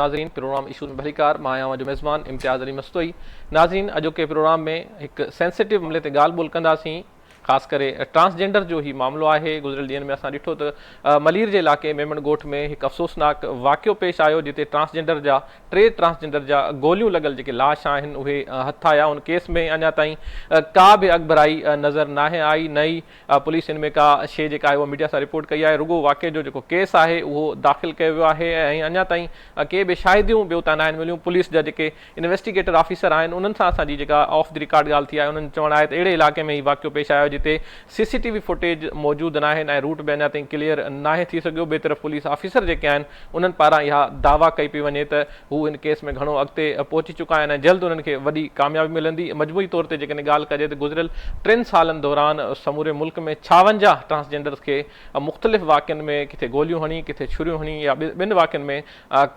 नाज़रीन programme issues में भलीकार मां आहियां जो मेज़बान इम्तियाज़ अली मस्तोई। नाज़रीन अॼोके प्रोग्राम में एक सेंसिटिव मामले ते ॻाल्हि ॿोल कंदासीं। ख़ासि करे ट्रांसजेंडर जो ही मामलो आहे। गुज़िरियल ॾींहंनि में असां ॾिठो त मलीर जे इलाइक़े मेमन ॻोठ में हिकु अफ़सोसनाक वाक़ियो पेश आयो जिते टे ट्रांसजेंडर जा गोलियूं लॻल जेके लाश आहिनि उहे हथ आया। उन केस में अञा ताईं का बि अॻभराई नज़र नाहे आई। नई पुलिस हिन में का शइ जेका आहे उहा मीडिया सां रिपोर्ट कई आहे। रुॻो वाक़िए जो जेको केस आहे उहो दाख़िल कयो वियो आहे ऐं अञा ताईं के बि शाहिदियूं ॿियो त न आहिनि मिलियूं। पुलिस जा जेके इन्वेस्टिगेटर ऑफिसर आहिनि उन्हनि सां असांजी जेका ऑफ द रिकॉर्ड ॻाल्हि थी आहे उन्हनि चवणु आहे त अहिड़े इलाइक़े में ही वाक़ियो पेश आयो जिते CCTV फुटेज मौजूदु न आहिनि ऐं रूट बि अञा ताईं क्लियर नाहे थी सघियो। ॿिए तरफ़ पुलिस ऑफिसर जेके आहिनि उन्हनि पारां इहा दावा कई पई वञे त हू हिन केस में घणो अॻिते पहुची चुका आहिनि ऐं जल्द उन्हनि खे वॾी कामयाबी मिलंदी। मजमूई तौर ते जेकॾहिं ॻाल्हि कजे त गुज़िरियल 3 सालनि दौरान समूरे मुल्क में 56 ट्रांसजेंडर्स खे मुख़्तलिफ़ वाक़िअनि में किथे गोलियूं हणी किथे छुरियूं हणी या ॿिनि वाक़िअनि में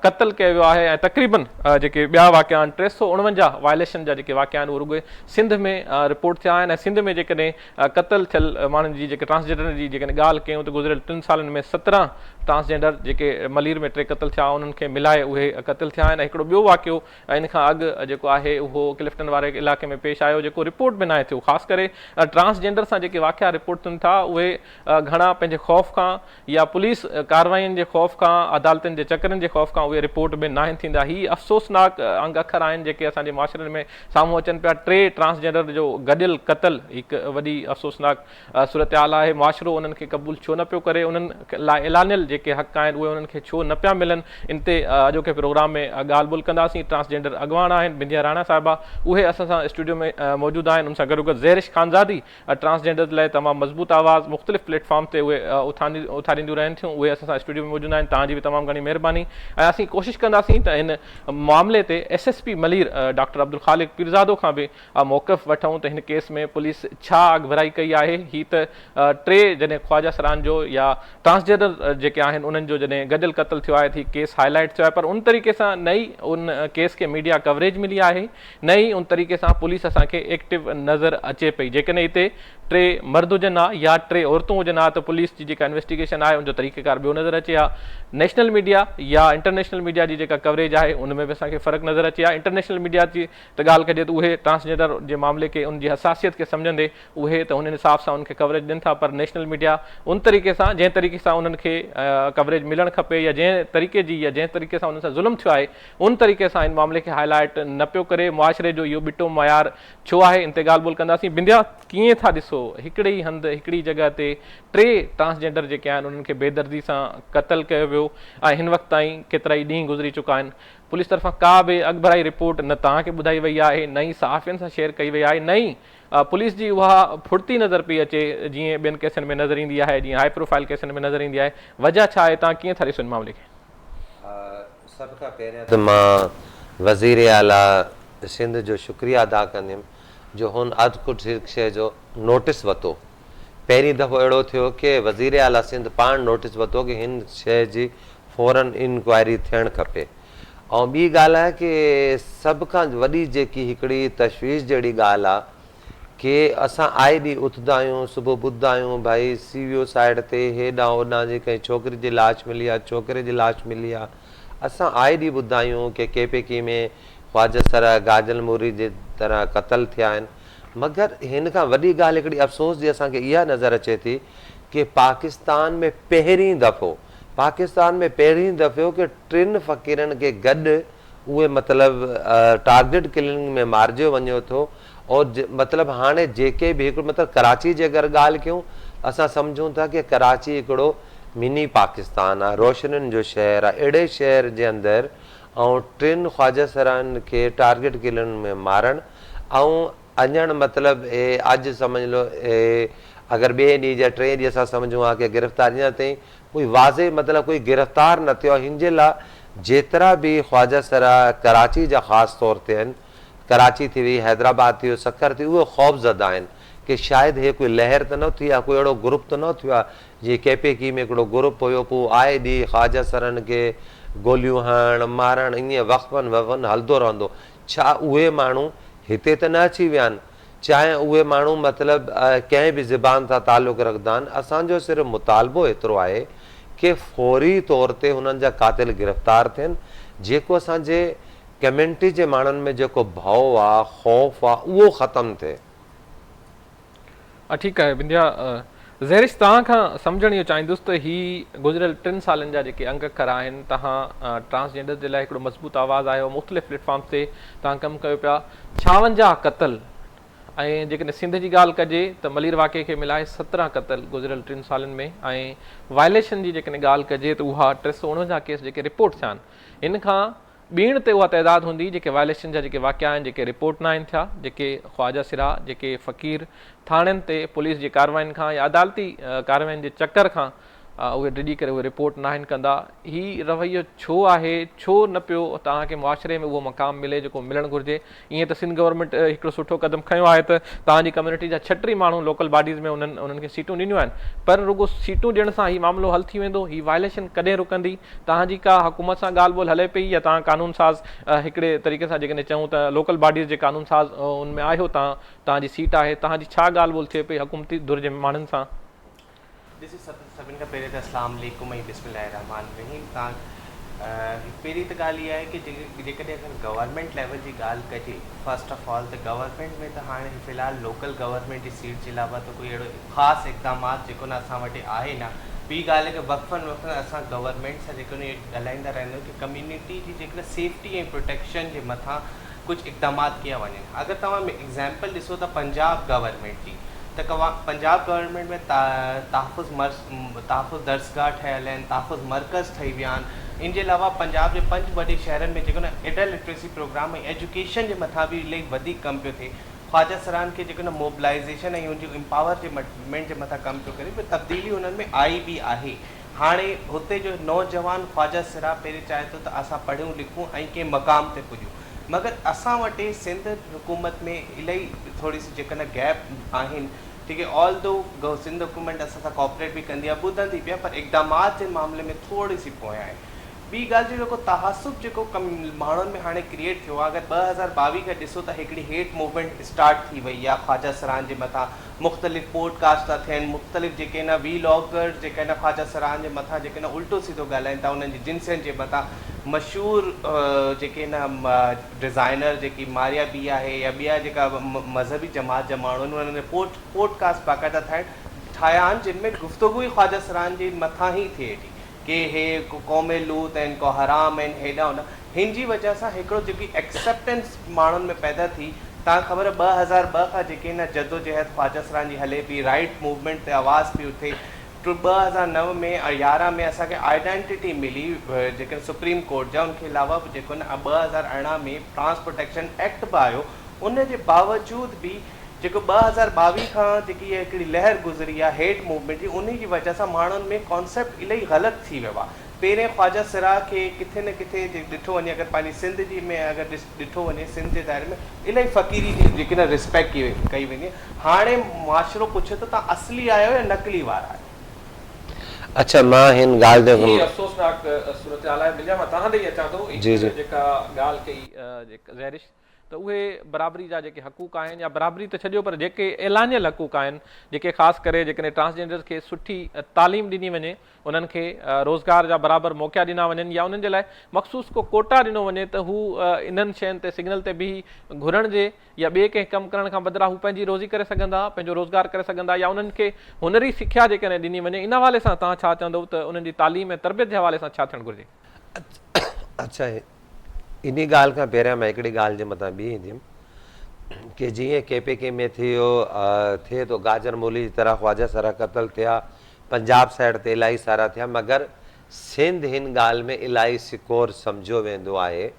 क़त्ल कयो वियो आहे ऐं तक़रीबन जेके ॿिया वाक़िआ आहिनि 349 वायलेशन जा जेके वाक़िआ आहिनि उहे रुॻो सिंध में रिपोर्ट थिया आहिनि ऐं सिंध में जेकॾहिं क़त्ल थियल माण्हुनि जी जेके ट्रांसजेंडर जी जेकॾहिं ॻाल्हि कयूं त गुज़िरियल 3 सालनि में 17 ट्रांसजेंडर जेके मलीर में 3 क़त्ल थिया उन्हनि खे मिलाए उहे क़त्ल थिया आहिनि। हिकिड़ो ॿियो वाक़ियो इन खां अॻु जेको आहे उहो क्लिफ्टन वारे इलाइक़े में पेश आयो जेको रिपोर्ट में न आहे थियो। ख़ासि करे ट्रांसजेंडर सां जेके वाक़िआ रिपोर्ट थियनि था उहे घणा पंहिंजे ख़ौफ़ खां या पुलिस कार्रवाइनि जे ख़ौफ़ खां अदालतुनि जे चकरनि जे ख़ौफ़ खां उहे रिपोर्ट में न आहिनि थींदा। ही अफ़सोसनाक अंग अखर आहिनि जेके असांजे माशरनि में साम्हूं अचनि पिया। 3 ट्रांसजेंडर जो गॾियल क़त्ल हिकु वॾी अफ़सोसनाक सूरत हाल आहे। मुआशिरो उन्हनि खे क़बूल छो न पियो करे, उन्हनि लाइ ऐलानियल जेके हक़ आहिनि उहे उन्हनि खे छो न पिया मिलनि। इन ते अॼोके प्रोग्राम में ॻाल्हि ॿोल कंदासीं। ट्रांसजेंडर अॻवान आहिनि बिंदिया राणा साहिबा, उहे असां सां स्टूडियो में मौजूदु आहिनि। उन सां गॾोगॾु ज़ेरिश ख़ानज़ादी ट्रांसजेंडर लाइ तमामु मज़बूत आवाज़ मुख़्तलिफ़ प्लेटफॉर्म ते उहे उथारींदियूं रहनि थियूं, उहे असां सां स्टूडियो में मौजूदु आहिनि। तव्हांजी बि तमामु घणी महिरबानी ऐं असीं कोशिशि कंदासीं त हिन मामले ते SSP मलीर डॉक्टर अब्दुल ख़ालिक पीरज़ादो खां बि मौक़िफ़ वठूं त हिन केस में पुलिस छा अॻभराई कई आहे। ही त 3 जॾहिं ख्वाजा सरान जो या ट्रांसजेंडर जेके आहिनि उन्हनि जो जॾहिं गॾियल क़त्ल थियो आहे थी केस हाईलाइट थियो आहे, पर उन तरीक़े सां नई उन केस खे मीडिया कवरेज मिली आहे, नई उन तरीक़े सां पुलिस असांखे एक्टिव नज़र अचे पई। जेकॾहिं हिते 3 मर्द हुजनि हा या 3 औरतूं हुजनि हा त पुलिस जी जेका इन्वेस्टिगेशन आहे उनजो तरीक़ेकार ॿियो नज़र अचे हा। नेशनल मीडिया या इंटरनेशनल मीडिया जी जेका कवरेज आहे उन में बि असांखे फ़र्क़ु नज़र अचे हा। इंटरनेशनल मीडिया जी त ॻाल्हि कजे त उहे ट्रांसजेंडर जे मामले खे उनजी हसासियत खे सम्झंदे उहे त हुन हिसाब सां उनखे कवरेज ॾियनि था, पर नेशनल मीडिया उन तरीक़े सां जंहिं तरीक़े सां उन्हनि खे कवरेज मिलणु खपे या जंहिं तरीक़े जी या जंहिं तरीक़े सां उन्हनि सां ज़ुल्म थियो आहे उन तरीक़े सां इन मामले खे हाईलाइट न पियो करे। मुआशिरे जो इहो ॿिटो मयार छो आहे इन ते ॻाल्हि ॿोल कंदासीं। बिंदिया कीअं था ॾिसो हिकिड़े ई हंधि हिकिड़ी जॻह ते 3 ट्रांसजेंडर जेके आहिनि उन्हनि खे बेदर्दी सां क़त्ल कयो वियो ऐं हिन वक़्त ताईं केतिरा ई ॾींहं गुज़री चुका आहिनि। पुलिस तरफ़ां का बि अॻभराई रिपोर्ट न तव्हांखे ॿुधाई वई आहे, न ई सहाफ़ियुनि सां शेयर कई वई आहे, न ई पुलिस जी उहा फुर्ती नज़र पई अचे जीअं ॿियनि केसनि में नज़र ईंदी आहे, जीअं हाई प्रोफाइल केसनि में नज़र ईंदी आहे। वजह छा आहे, तव्हां कीअं था ॾिसो हिन मामले खे? सभ खां पहिरियों त मां वज़ीर आला सिंध जो शुक्रिया अदा कंदुमि जो हुन अदकुट शइ जो नोटिस वरितो। पहिरीं दफ़ो अहिड़ो थियो कि वज़ीर आला सिंध पाण नोटिस वरितो कि हिन शइ जी फ़ौरन इंक्वायरी थियणु खपे। ऐं ॿी ॻाल्हि आहे कि सभ खां वॾी जेकी हिकिड़ी तशवीश जहिड़ी ॻाल्हि आहे कि असां आए ॾींहुं उथंदा आहियूं, सुबुह ॿुधंदा आहियूं भाई CVO साइड ते हेॾां होॾां जी कंहिं छोकिरी जी लाश मिली आहे, छोकिरे जी लाश मिली आहे। असां आए ॾींहुं ॿुधंदा आहियूं कि KPK में ख्वाजा सरा गाजल मूरी जे तरह क़त्ल थिया आहिनि। मगर हिन खां वॾी ॻाल्हि हिकिड़ी अफ़सोस जी असांखे इहा नज़र अचे थी कि पाकिस्तान में पहिरीं दफ़ो कि 3 फ़क़ीरनि खे गॾु उहे मतिलबु टारगेट किलिंग में मारिजो वञे थो। और मतिलबु हाणे जेके बि हिकिड़ो मतिलबु कराची जी अगरि ॻाल्हि कयूं असां सम्झूं था कि कराची हिकिड़ो मिनी पाकिस्तान आहे, रोशनियुनि जो शहर आहे। अहिड़े शहर जे अंदरि ऐं 3 ख्वाजा सरान खे टारगेट किलिंग में मारणु ऐं अञण मतिलबु अॼु सम्झ लो अगरि ॿिए ॾींहुं या 3 ॾींहं असां सम्झूं हा कि गिरफ़्तारी न ताईं कोई वाज़े मतिलबु कोई गिरफ़्तार न थियो आहे। हिन जे लाइ जेतिरा बि ख्वाजा सरा कराची जा ख़ासि तौर ते आहिनि, कराची थी वई, हैदराबाद थी वियो, सखर थी, उहे ख़ौफ़ज़दा आहिनि कि शायदि हे कोई लहर त न थी आहे, कोई अहिड़ो ग्रुप त न थियो आहे जीअं KPK में हिकिड़ो ग्रुप हुयो पोइ आए ॾींहुं ख्वाजा सरनि खे गोलियूं हणणु मारणु ईअं वक़्फ़नि हलंदो रहंदो। छा उहे माण्हू हिते त न अची विया आहिनि, चाहे उहे माण्हू मतिलबु कंहिं बि ज़बान सां तालुक़ु रखंदा आहिनि। असांजो सिर्फ़ु मुतालबो एतिरो आहे कि फ़ौरी तौर ते हुननि जा क़ातिल गिरफ़्तार थियनि। जेको असांजे कम्युनिटी जे माण्हुनि में जेको भउ आहे ख़ौफ़ आहे उहो ख़तमु थिए। ठीकु आहे बिंदिया, ज़हरिश तव्हां खां सम्झण इहो चाहींदुसि त ही गुज़िरियल 3 सालनि जा जेके अंग अखर आहिनि, तव्हां ट्रांसजेंडर जे लाइ हिकिड़ो मज़बूत आवाज़ु आयो, मुख़्तलिफ़ प्लेटफॉर्म ते तव्हां कमु कयो पिया। 56 क़तल ऐं जेकॾहिं सिंध जी ॻाल्हि कजे त मलीर वाक़े खे मिलाए 17 क़तल गुज़िरियल 3 सालनि में, ऐं वायलेशन जी जेकॾहिं ॻाल्हि कजे त उहा 349 केस जेके रिपोर्ट थिया आहिनि। इन खां ॿीण ते उहा तइदाद हूंदी जेके वायलेशन जा जेके वाक़िया आहिनि जेके रिपोर्ट न आहिनि थिया, जेके ख्वाजा सिरा जेके फ़क़ीर थाणनि ते पुलिस जी कार्रवाइनि खां या अदालती कार्रवाइनि जे चकर खां उहे डिॼी करे उहे रिपोर्ट न आहिनि कंदा। ही रवैयो छो आहे, छो न पियो तव्हांखे मुआशिरे में उहो मक़ाम मिले जेको मिलणु घुरिजे? ईअं त सिंध गवर्नमेंट हिकिड़ो सुठो क़दम खयो आहे त तव्हांजी कम्युनिटी जा 36 माण्हू लोकल बॉडीज़ में उन्हनि खे सीटूं ॾिनियूं आहिनि, पर रुगो सीटूं ॾियण सां हीउ मामिलो हल थी वेंदो? ही वायलेशन कॾहिं रुकंदी? तव्हांजी का हुकूमत सां ॻाल्हि ॿोल हले पई या तव्हां कानून साज़ हिकिड़े तरीक़े सां जेकॾहिं चऊं त लोकल बॉडीज़ जे कानून साज़ उनमें आहियो, तव्हांजी सीट आहे, तव्हांजी छा ॻाल्हि ॿोल थिए पई हुकूमती धुर जे माण्हुनि सां? ॾिसी सभिनि खां पहिरीं त अस्सलाम वालेकुम ऐं बिस्मिल्लाहिर्रहमानिर्रहीम। पहिरीं त ॻाल्हि इहा आहे कि जेकॾहिं अगरि गवर्नमेंट लेवल जी ॻाल्हि कजे, फस्ट ऑफ ऑल त गवर्नमेंट में त हाणे फ़िलहालु लोकल गवर्नमेंट जी सीट जे अलावा त कोई अहिड़ो ख़ासि इक़दामात जेको न असां वटि आहे न। ॿी ॻाल्हि आहे कि वक़्फ़नि असां गवर्नमेंट सां जेको ॻाल्हाईंदा रहंदा आहियूं कि कम्यूनिटी जी जेकॾहिं सेफ्टी ऐं प्रोटेक्शन जे मथां कुझु इक़दामात कया वञनि। अगरि तव्हां एग्ज़ाम्पल ॾिसो त पंजाब गवर्नमेंट जी, त पंजाब गवर्नमेंट में तहफ़ुज़ दर्सगाह ठहियल आहिनि, तहफ़ुज़ मर्कज़ ठही विया आहिनि। इन जे अलावा पंजाब जे 5 वॾे शहरनि में जेको न एडल्ट लिटरेसी प्रोग्राम ऐं एजुकेशन जे मथां बि इलाही वधीक कमु पियो थिए। ख्वाजा सरान खे जेको न मोबिलाइज़ेशन ऐं उनजी एम्पावरमेंट जे मथां कमु पियो करे, पर तब्दीली हुननि में आई बि आहे। हाणे हुते जो नौजवान ख्वाजा सिरा पहिरीं चाहे थो त असां पढ़ूं लिखूं ऐं कंहिं मक़ाम ते पुॼूं, मगर असां वटि सिंध हुकूमत में इलाही थोरी सी जेका न गैप आहिनि। ठीक है, ऑल दो सिंध हुकूमत असां सां कॉपरेट बि कंदी आहे, ॿुधंदी पिया, पर इक़दामात जे मामले में थोरी सी पोयां आहे। ॿी ॻाल्हि जो जेको तहासुब जेको माण्हुनि में हाणे क्रिएट थियो आहे, अगरि 2022 खां ॾिसो त हिकिड़ी हेट मूवमेंट स्टार्ट थी वई आहे ख्वाजा सरान जे मथां। मुख़्तलिफ़ पॉडकास्ट था थियनि, मुख़्तलिफ़ जेके न वीलॉगर जेके न ख्वाजा सरान जे मथां जेके न उल्टो सीधो ॻाल्हाइनि था, उन्हनि जी जिनसियत जे मथां। मशहूरु जेके न डिज़ाइनर जेकी मारिया बी आहे या ॿिया जेका मज़हबी जमात जा माण्हू आहिनि, उन्हनि पॉडकास्ट बाक़ाइदा ठाहिया आहिनि जिन में गुफ़्तगू ई ख्वाजा सरान जे मथां ई थिए थी कि हे क़ौम लूत आहिनि, को हराम आहिनि, हेॾा होॾा। हिन जी वजह सां हिकिड़ो जेकी एक्सेप्टेंस माण्हुनि में पैदा थी। तव्हां ख़बर 2002 खां जेके न जदोजहद ख्वाजा सरान जी हले पई, राइट मूवमेंट ते आवाज़ पई उथे। 2009 में 11 में असांखे आइडेंटिटी मिली जेके सुप्रीम कोर्ट जा, उनखे अलावा बि जेको न 2018 में ट्रांस प्रोटेक्शन एक्ट बि आयो। उन जे बावजूद बि जेको 2022 खां जेकी इहा हिकिड़ी लहर गुज़री आहे हेट मूवमेंट जी, उन जी वजह सां माण्हुनि में कॉन्सेप्ट इलाही ग़लति थी वियो आहे। पहिरें ख्वाजा सिरा खे किथे न किथे ॾिठो वञे, अगरि पंहिंजी सिंध जी में अगरि ॾिठो वञे, सिंध जे दायरे में इलाही फ़क़ीरी जी जेकी न रिस्पेक्ट कई वेंदी। हाणे मुआशिरो पुछे थो तव्हां असली आहियो या नकली वारा आहियो? अच्छा, मां हिन ॻाल्हि जो अफ़सोसनाक सूरत हाल आहे। मिलिया, मां तव्हां ॾेई अचां थो जेका ॻाल्हि कई ज़हरिश, त उहे बराबरी जा जेके हक़ूक़ आहिनि, या बराबरी त छॾियो पर जेके ऐलानियल हक़ूक़ आहिनि, जेके ख़ासि करे जेकॾहिं ट्रांसजेंडर खे सुठी तालीम ॾिनी वञे, उन्हनि खे रोज़गार जा बराबरि मौक़ा ॾिना वञनि, या उन्हनि जे लाइ मख़सूस को कोटा ॾिनो वञे त हू इन्हनि शयुनि ते सिग्नल ते बि घुरण जे या ॿिए कंहिं कमु करण खां बदिरां हू पंहिंजी रोज़ी करे सघंदा, पंहिंजो रोज़गार करे सघंदा, या उन्हनि खे हुनरी सिख्या जेकॾहिं ॾिनी वञे। इन हवाले सां तव्हां छा चवंदव त उन्हनि जी तालीम ऐं तरबियत जे हवाले सां छा थियणु घुरिजे? अच्छा, इन ॻाल्हि खां पहिरियां मां हिकिड़ी ॻाल्हि जे मथां ॿी ईंदुमि कि जीअं KPK में थिए थो, गाजर मूली जी तरह ख्वाजा सरा क़तल थिया, पंजाब साइड ते इलाही सारा थिया, मगर सिंध हिन ॻाल्हि में इलाही सिकोर सम्झो वेंदो आहे।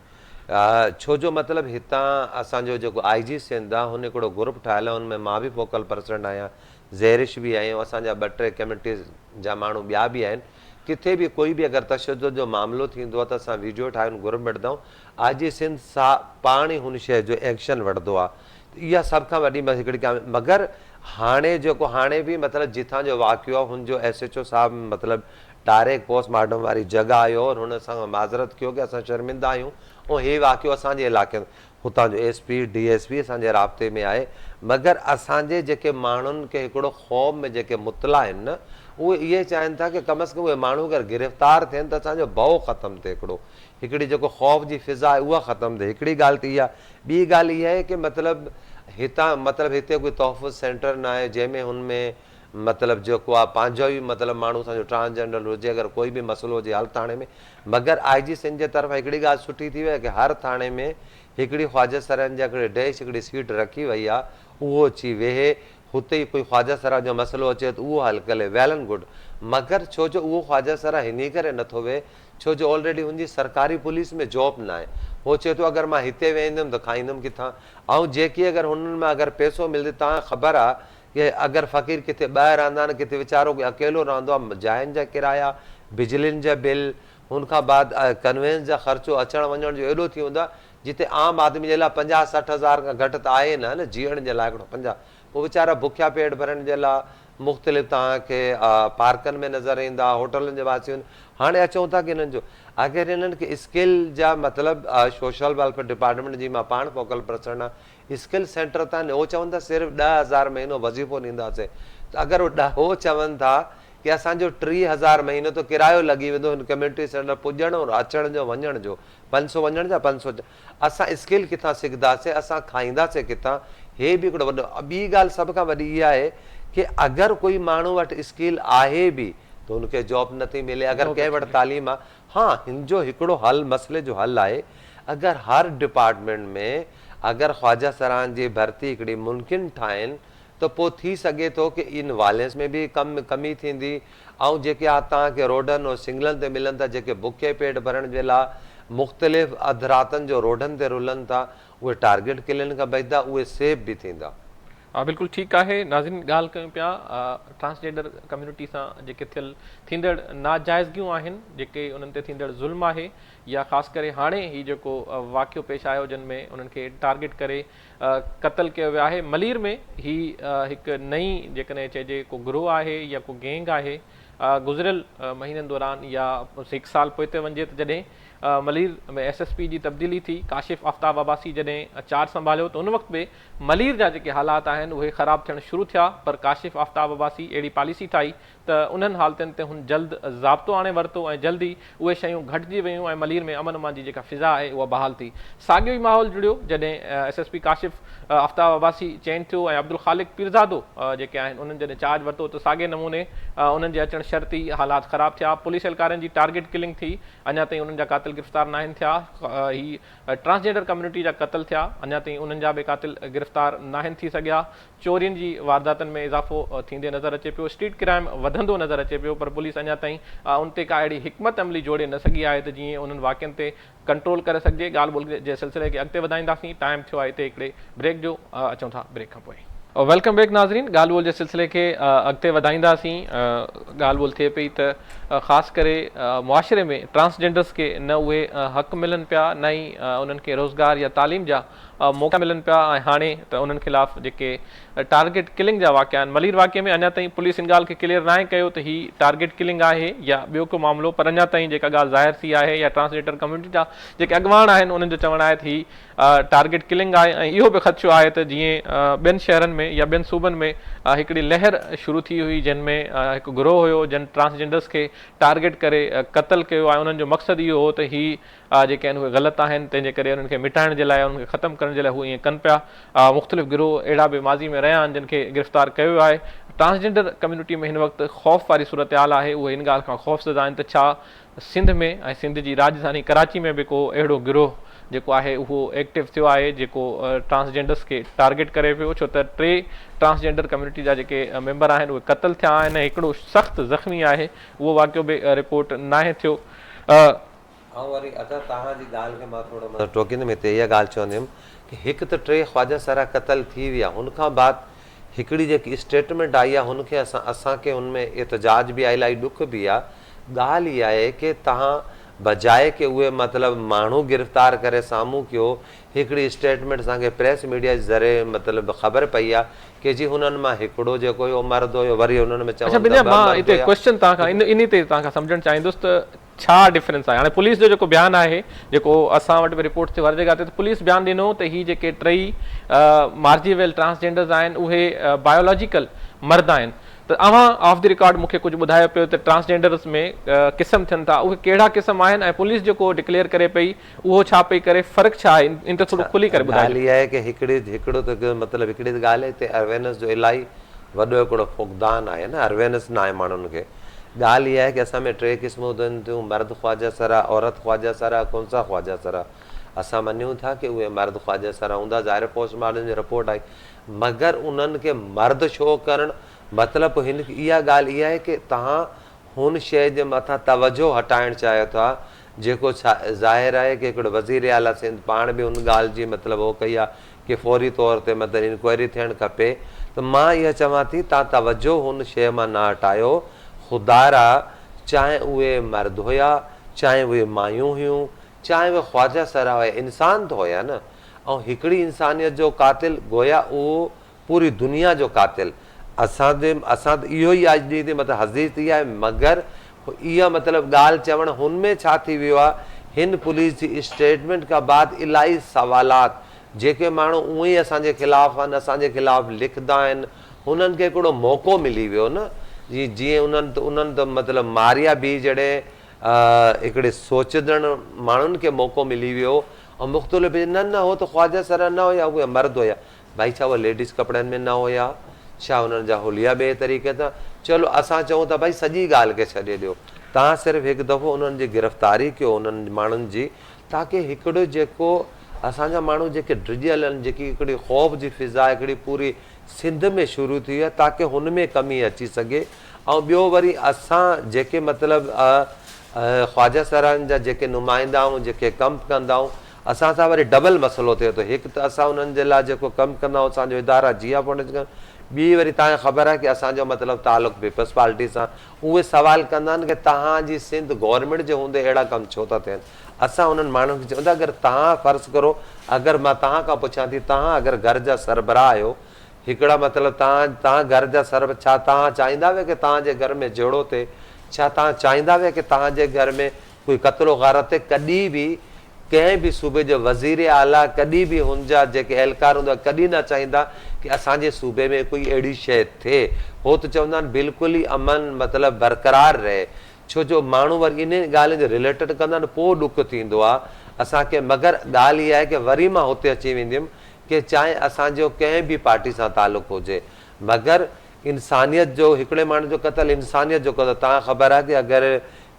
छो जो मतिलबु हितां असांजो जेको IG सिंध आहे, हुन हिकिड़ो ग्रुप ठाहियल आहे, हुन में मां बि फोकल पर्सन आहियां, ज़हरिश बि आहियूं, असांजा 2-3 कम्यूनिटीज़ जा माण्हू ॿिया बि आहिनि। किथे बि कोई बि अगरि तशद्दुद जो मामिलो थींदो आहे त असां वीडियो ठाहे ग्रुप में विझंदा आहियूं। IG सिंध पाण ई हुन शइ जो एक्शन वठंदो आहे। इहा सभ खां वॾी हिकिड़ी मगर हाणे जेको हाणे बि मतिलबु जिथां जो वाक़ियो आहे, हुनजो SHO साहिबु मतिलबु डायरेक्ट पोस्टमार्टम वारी जॻह आयो और हुन सां माज़रत कयो कि असां शर्मिंदा आहियूं, ऐं हे वाक़ियो असांजे इलाइक़े में, हुतां जो SP DSP असांजे राब्ते में आहे। मगर असांजे जेके माण्हुनि खे हिकिड़ो ख़ौफ़ में जेके मुतला आहिनि न, उहे इहे चाहिनि था कि कम अज़ कम उहे माण्हू अगरि गिरफ़्तार थियनि त असांजो भउ ख़तमु थिए। हिकिड़ो हिकिड़ी जेको ख़ौफ़ जी फिज़ा आहे उहा ख़तमु थिए। हिकिड़ी ॻाल्हि त इहा, ॿी ॻाल्हि इहा आहे की मतिलबु हितां मतिलबु हिते कोई तहफ़ुज़ सेंटर न आहे जंहिंमें हुनमें मतिलबु जेको आहे पंहिंजो ई मतिलबु माण्हू असांजो ट्रांसजेंडर हुजे, अगरि कोई बि मसइलो हुजे हर थाणे में। मगर IG सिंध जे तरफ़ां हिकिड़ी ॻाल्हि सुठी थी वई आहे की हर थाणे में हिकिड़ी ख़्वाजा सराइन जा हिकिड़े डैश हिकिड़ी सीट रखी वई आहे, उहो अची वेहे, हुते ई कोई ख़्वाजा सरा जो मसइलो अचे त उहो हल करे, वेल एंड गुड। मगर छो जो उहो ख़्वाजा सरा हिन करे नथो वेहे छो जो ऑलरेडी हुनजी सरकारी पुलिस में जॉब न आहे। हो चए थो अगरि मां हिते वेंदुमि त खाईंदुमि किथां, ऐं जेकी अगरि हुननि मां अगरि पैसो मिलंदे, तव्हां ख़बर आहे कि अगरि फ़क़ीर किथे ॿाहिरि रहंदा आहिनि, किथे वीचारो अकेलो रहंदो आहे, जाइनि जा किराया, बिजलियुनि जा बिल, हुनखां बाद कन्वेंस जा ख़र्चो, अचण वञण जो एॾो थी वेंदो आहे जिते आम आदमी जे लाइ 50-60 हज़ार खां घटि त आहे न जीअण जे लाइ हिकिड़ो 50। पोइ वीचारा बुखिया पेट भरण जे लाइ मुख़्तलिफ़ तव्हांखे पार्कनि में नज़र ईंदा, होटलनि जे पासे। हाणे अचूं था की हिननि जो अगरि हिननि खे स्किल जा मतिलबु सोशल वेलफेयर डिपार्टमेंट जी मां पाण फोकल पर्सन आहे, स्किल सेंटर था उहो चवनि था सिर्फ़ु 10,000 महीनो वज़ीफ़ो ॾींदासीं। त अगरि उहो चवनि था कि असांजो 30,000 महीनो त किरायो लॻी वेंदो हिन कम्यूनिटी सेंटर पुॼण और अचण जो वञण जो, 500 वञण जा 500 असां स्किल किथां सिखंदासीं, असां खाईंदासीं किथां, हे बि हिकिड़ो वॾो। ॿी ॻाल्हि सभ खां वॾी इहा आहे कि अगरि कोई माण्हू वटि स्किल आहे बि त हुनखे जॉब नथी मिले, अगरि कंहिं वटि तालीम आहे। हाँ, हिन जो हिकिड़ो हल, मसइले जो हल आहे, अगरि हर डिपार्टमेंट में अगरि ख़्वाजा सरान जी भर्ती हिकिड़ी मुमकिन ठाहिनि त पोइ थी सघे थो कि इन वायलेंस में बि कमी थींदी। ऐं जेके तव्हांखे रोडनि ऐं सिग्नल ते मिलनि था, जेके बुखे पेट भरण जे लाइ मुख़्तलिफ़ अधु रातनि जो रोडनि ते रुलनि था, उहे टारगेट किलनि खां बचंदा, उहे सेफ बि थींदा। बिल्कुलु ठीकु आहे। नाज़रीन, ॻाल्हि कयूं पिया ट्रांसजेंडर कम्यूनिटी सां जेके थींदड़ नाजाइज़गियूं आहिनि, जेके उन्हनि ते थींदड़ ज़ुल्म आहे, या ख़ासि करे हाणे ही जेको वाक़ियो पेश आयो जिन में उन्हनि खे टारगेट करे क़तल कयो वियो आहे। मलीर में ही हिकु नई जेकॾहिं चइजे को ग्रोह आहे या को गैंग आहे। गुज़िरियल महीननि दौरान या 1 साल पोइ ते वञे त जॾहिं मलीर में SSP जी तब्दीली थी, काशिफ़ आफ्ताब अब्बासी जॾहिं चार्ज संभालियो त उन वक़्तु बि मलीर जा जेके हालात आहिनि उहे ख़राब थियणु शुरू थिया। पर काशिफ़ आफ्ताब अब्बासी अहिड़ी पॉलिसी ठाही त उन्हनि हालतुनि ते हुन जल्द ज़ाब्तो आणे वरितो ऐं जल्दी उहे शयूं घटिजी वियूं ऐं मलीर में अमन अमान जी जेका फिज़ा आहे उहा बहाल थी। साॻियो ई माहौल जुड़ियो जॾहिं SSP काशिफ़ आफ्ताब अब्बासी चेंज थियो ऐं अब्दुल ख़ालिक पीरज़ादो जेके आहिनि उन्हनि जॾहिं चार्ज वरितो त साॻिए नमूने उन्हनि जे अचणु शर्ती हालात ख़राब थिया। पुलिस एहलकारनि जी टारगेट किलिंग थी, अञा ताईं उन्हनि जा क़ातिल गिरफ़्तार न आहिनि थिया। ही ट्रांसजेंडर कम्यूनिटी जा क़तल थिया, अञा ताईं उन्हनि जा बि क़ातिल गिरफ़्तार न आहिनि थी सघिया। चोरियुनि जी वारदातनि में इज़ाफ़ो थींदे नज़र अचे पियो, स्ट्रीट क्राइम वधंदो नज़र अचे पियो, पर पुलिस अञा ताईं उन ते का अहिड़ी हिकमत अमली जोड़े न सघी आहे त जीअं उन्हनि वाक़िअनि ते कंट्रोल करे सघिजे। ॻाल्हि ॿोल्हि जे सिलसिले खे अॻिते वधाईंदासीं। टाइम थियो आहे हिते हिकिड़े ब्रेक जो, अचूं था ब्रेक खां पोइ। वेलकम बैक नाज़रीन, ॻाल्हि ॿोल्हि जे सिलसिले खे अॻिते वधाईंदासीं। ॻाल्हि ॿोल्हि थिए पई त ख़ासि करे मुआशिरे में ट्रांसजेंडर्स खे न उहे हक़ मिलनि पिया, न ई उन्हनि खे रोज़गार या तालीम जा मौक़ा मिलनि पिया। ऐं हाणे त उन्हनि ख़िलाफ़ जेके टारगेट किलिंग जा वाक़िया आहिनि, मलीर वाक़िए में अञा ताईं पुलिस इन ॻाल्हि खे क्लियर नाहे कयो त ही टारगेट किलिंग आहे या ॿियो को मामिलो, पर अञा ताईं जेका ॻाल्हि ज़ाहिर थी आहे या ट्रांसजेंडर कम्यूनिटी जा जेके अॻवान आहिनि उन्हनि जो चवणु आहे त ही टारगेट किलिंग आहे। ऐं इहो बि ख़दशो आहे त जीअं ॿियनि शहरनि में या ॿियनि सूबनि में हिकिड़ी लहर शुरू थी हुई जिन में हिकु गिरोह हुयो जिन ट्रांसजेंडर्स खे टारगेट करे क़तल कयो आहे। उन्हनि जो मक़सदु इहो हो त ही जेके आहिनि उहे ग़लति आहिनि, तंहिंजे करे उन्हनि खे मिटाइण जे लाइ, उन्हनि खे ख़तमु करण जे लाइ हू ईअं कनि पिया। मुख़्तलिफ़ गिरोह अहिड़ा बि माज़ी में रहिया आहिनि जिन खे गिरफ़्तार कयो वियो आहे। ट्रांसजेंडर कम्यूनिटी में हिन वक़्तु ख़ौफ़ वारी सूरत हाल आहे, उहे इन ॻाल्हि खां ख़ौफ़ज़दा आहिनि त छा सिंध में ऐं सिंध जी राजधानी कराची में बि को अहिड़ो गिरोह जेको आहे उहो एक्टिव थियो आहे जेको ट्रांसजेंडर्स खे टारगेट करे पियो। छो त 3 ट्रांसजेंडर कम्यूनिटी जा जेके मेंबर आहिनि उहे क़तल थिया आहिनि ऐं हिकिड़ो सख़्तु ज़ख़्मी आहे, उहो वाक़ियो बि रिपोर्ट नाहे थियो। ऐं वरी अगरि तव्हांजी ॻाल्हि खे मां थोरो टोकींदुमि, हिते इहा ॻाल्हि चवंदुमि कि हिकु त 3 ख़्वाजा सरा क़तल थी विया, हुनखां बाद हिकिड़ी जेकी स्टेटमेंट आई आहे हुनखे असांखे हुन में एतिजाज बि आहे, इलाही ॾुख बि आहे। ॻाल्हि इहा आहे कि तव्हां बजाए कि उहे मतिलबु माण्हू गिरफ़्तार करे साम्हूं कयो, हिकिड़ी स्टेटमेंट असांखे प्रेस मीडिया जे ज़रिए मतिलबु ख़बर पई आहे कि जी हुननि मां हिकिड़ो जेको हुयो मर्द हुयो, वरी हुननि में मां हिते क्वेश्चन तव्हां खां इन ते तव्हां खां सम्झणु चाहींदुसि त छा डिफरेंस आहे? हाणे पुलिस जो जेको बयानु आहे, जेको असां वटि बि रिपोर्ट थियो हर जॻह ते, त पुलिस बयानु ॾिनो त ही जेके टई मार्जी वियल ट्रांसजेंडर्स आहिनि उहे बायोलॉजिकल मर्द आहिनि। त अव्हां ऑफ द रिकॉर्ड मूंखे कुझु ॿुधायो पियो त ट्रांसजेंडर्स में क़िस्म थियनि था, उहे कहिड़ा क़िस्म आहिनि ऐं पुलिस जेको डिक्लेयर करे पई उहो छा पई करे, फ़र्क़ु छा आहे? इन ते थोरो खुली करे ॿुधायो। ॻाल्हि इहा आहे की हिकिड़ो त मतिलबु हिकिड़ी ॻाल्हि आहे हिते अवेयरनेस जो इलाही वॾो हिकिड़ो फुक़दान आहे न, अवेयरनेस न आहे माण्हुनि खे। ॻाल्हि इहा आहे की असां में 3 क़िस्मूं हुजनि थियूं, मर्द ख़्वाजा सरा, औरत ख़्वाजा सरा, कौनसा ख़्वाजा सरा। असां मञूं था की उहे मर्द ख़्वाजा सरा हूंदा, ज़ाहिर पोस्टमार्टम जी रिपोर्ट आई, मगर उन्हनि खे मर्द छो करणु? मतिलबु हिन इहा ॻाल्हि इहा आहे की तव्हां हुन शइ जे मथां तवजो हटाइणु चाहियो था, जेको छा ज़ाहिर आहे की हिकिड़ो वज़ीर आला सिंध पाण बि हुन ॻाल्हि जी मतिलबु उहो कई आहे की फौरी तौर ते मतिलबु इंक्वायरी थियणु खपे। त मां इहा चवां थी तव्हां तवजो हुन शइ मां न हटायो। ख़ुदारा चाहे उहे मर्द हुया, चाहे उहे मायूं हुयूं, चाहे उहे ख़्वाजा सरा हुया, इंसान त हुया न। ऐं हिकिड़ी इंसानियत जो क़ातिल गोया उहो पूरी दुनिया जो क़ातिल। असां त इहो ई अॼु ॾींहं ते मतिलबु हज़ीज़ थी आहे, मगर इहा मतिलबु ॻाल्हि चवणु हुन में छा थी वियो आहे, हिन पुलिस जी स्टेटमेंट खां बाद इलाही सवालात जेके माण्हू उअं ई असांजे ख़िलाफ़ु आहिनि, असांजे ख़िलाफ़ु लिखंदा आहिनि, हुननि खे हिकिड़ो मौक़ो मिली वियो न। जीअं उन्हनि त मतिलबु मारिया बि जॾहिं हिकिड़े सोचंदड़ माण्हुनि खे मौक़ो मिली वियो ऐं मुख़्तलिफ़ न हो त ख़्वाजा सरा न हुया, उहे मर्द हुया। भाई छा उहे लेडीज़ कपिड़नि में न हुया? छा हुननि जा हुलिया ॿिए तरीक़े सां? चलो असां चऊं था भाई सॼी ॻाल्हि खे छॾे ॾियो, तव्हां सिर्फ़ु हिकु दफ़ो उन्हनि जी गिरफ़्तारी कयो उन्हनि माण्हुनि जी, ताकी हिकिड़ो जेको असांजा माण्हू जेके डिॼियल आहिनि, जेकी हिकिड़ी ख़ौफ़ जी फ़िज़ा हिकिड़ी पूरी सिंध में शुरू थी आहे, ताकी हुन में कमी अची सघे। ऐं ॿियो वरी असां जेके मतिलबु ख़्वाजा सरानि जा जेके नुमाइंदा आहियूं, जेके कमु कंदा आहियूं, असां सां वरी डबल मसइलो थिए थो। हिकु त असां उन्हनि जे लाइ जेको कमु कंदा आहियूं असांजो इदारा जिया फाउंडेशन, ॿी वरी तव्हांखे ख़बर आहे की असांजो मतिलबु तालुक़ु पीपल्स पार्टी सां। उहे सुवाल कंदा आहिनि की तव्हांजी सिंध गवर्नमेंट जे हूंदे अहिड़ा कमु छो था थियनि। असां उन्हनि माण्हुनि खे चवंदा अगरि तव्हां फ़र्ज़ु करो, अगरि मां तव्हां खां पुछां थी, तव्हां अगरि घर जा सरबराह आहियो, हिकिड़ा मतिलबु तव्हां घर जा छा तव्हां चाहींदा हुआ की तव्हांजे घर में जहिड़ो थिए? छा तव्हां चाहींदा हुआ की तव्हांजे घर में कोई क़त्लो गारत थिए? कॾहिं बि कंहिं बि सूबे जो वज़ीर आला, कॾहिं बि हुनजा जेके एहलकार हूंदा, कॾहिं न चाहींदा की असांजे सूबे में कोई अहिड़ी शइ थिए। हो त चवंदा आहिनि बिल्कुलु ई अमन मतिलबु बरक़रार रहे, छो जो माण्हू वरी इन ॻाल्हि जो रिलेटेड कंदा आहिनि, पोइ ॾुख थींदो आहे असांखे। मगर ॻाल्हि इहा आहे की वरी मां हुते अची वेंदुमि की चाहे असांजो कंहिं बि पार्टी सां तालुक़ु हुजे, मगर इंसानियत जो हिकिड़े माण्हू जो क़तल इंसानियत जो क़तल। तव्हां ख़बर आहे की अगरि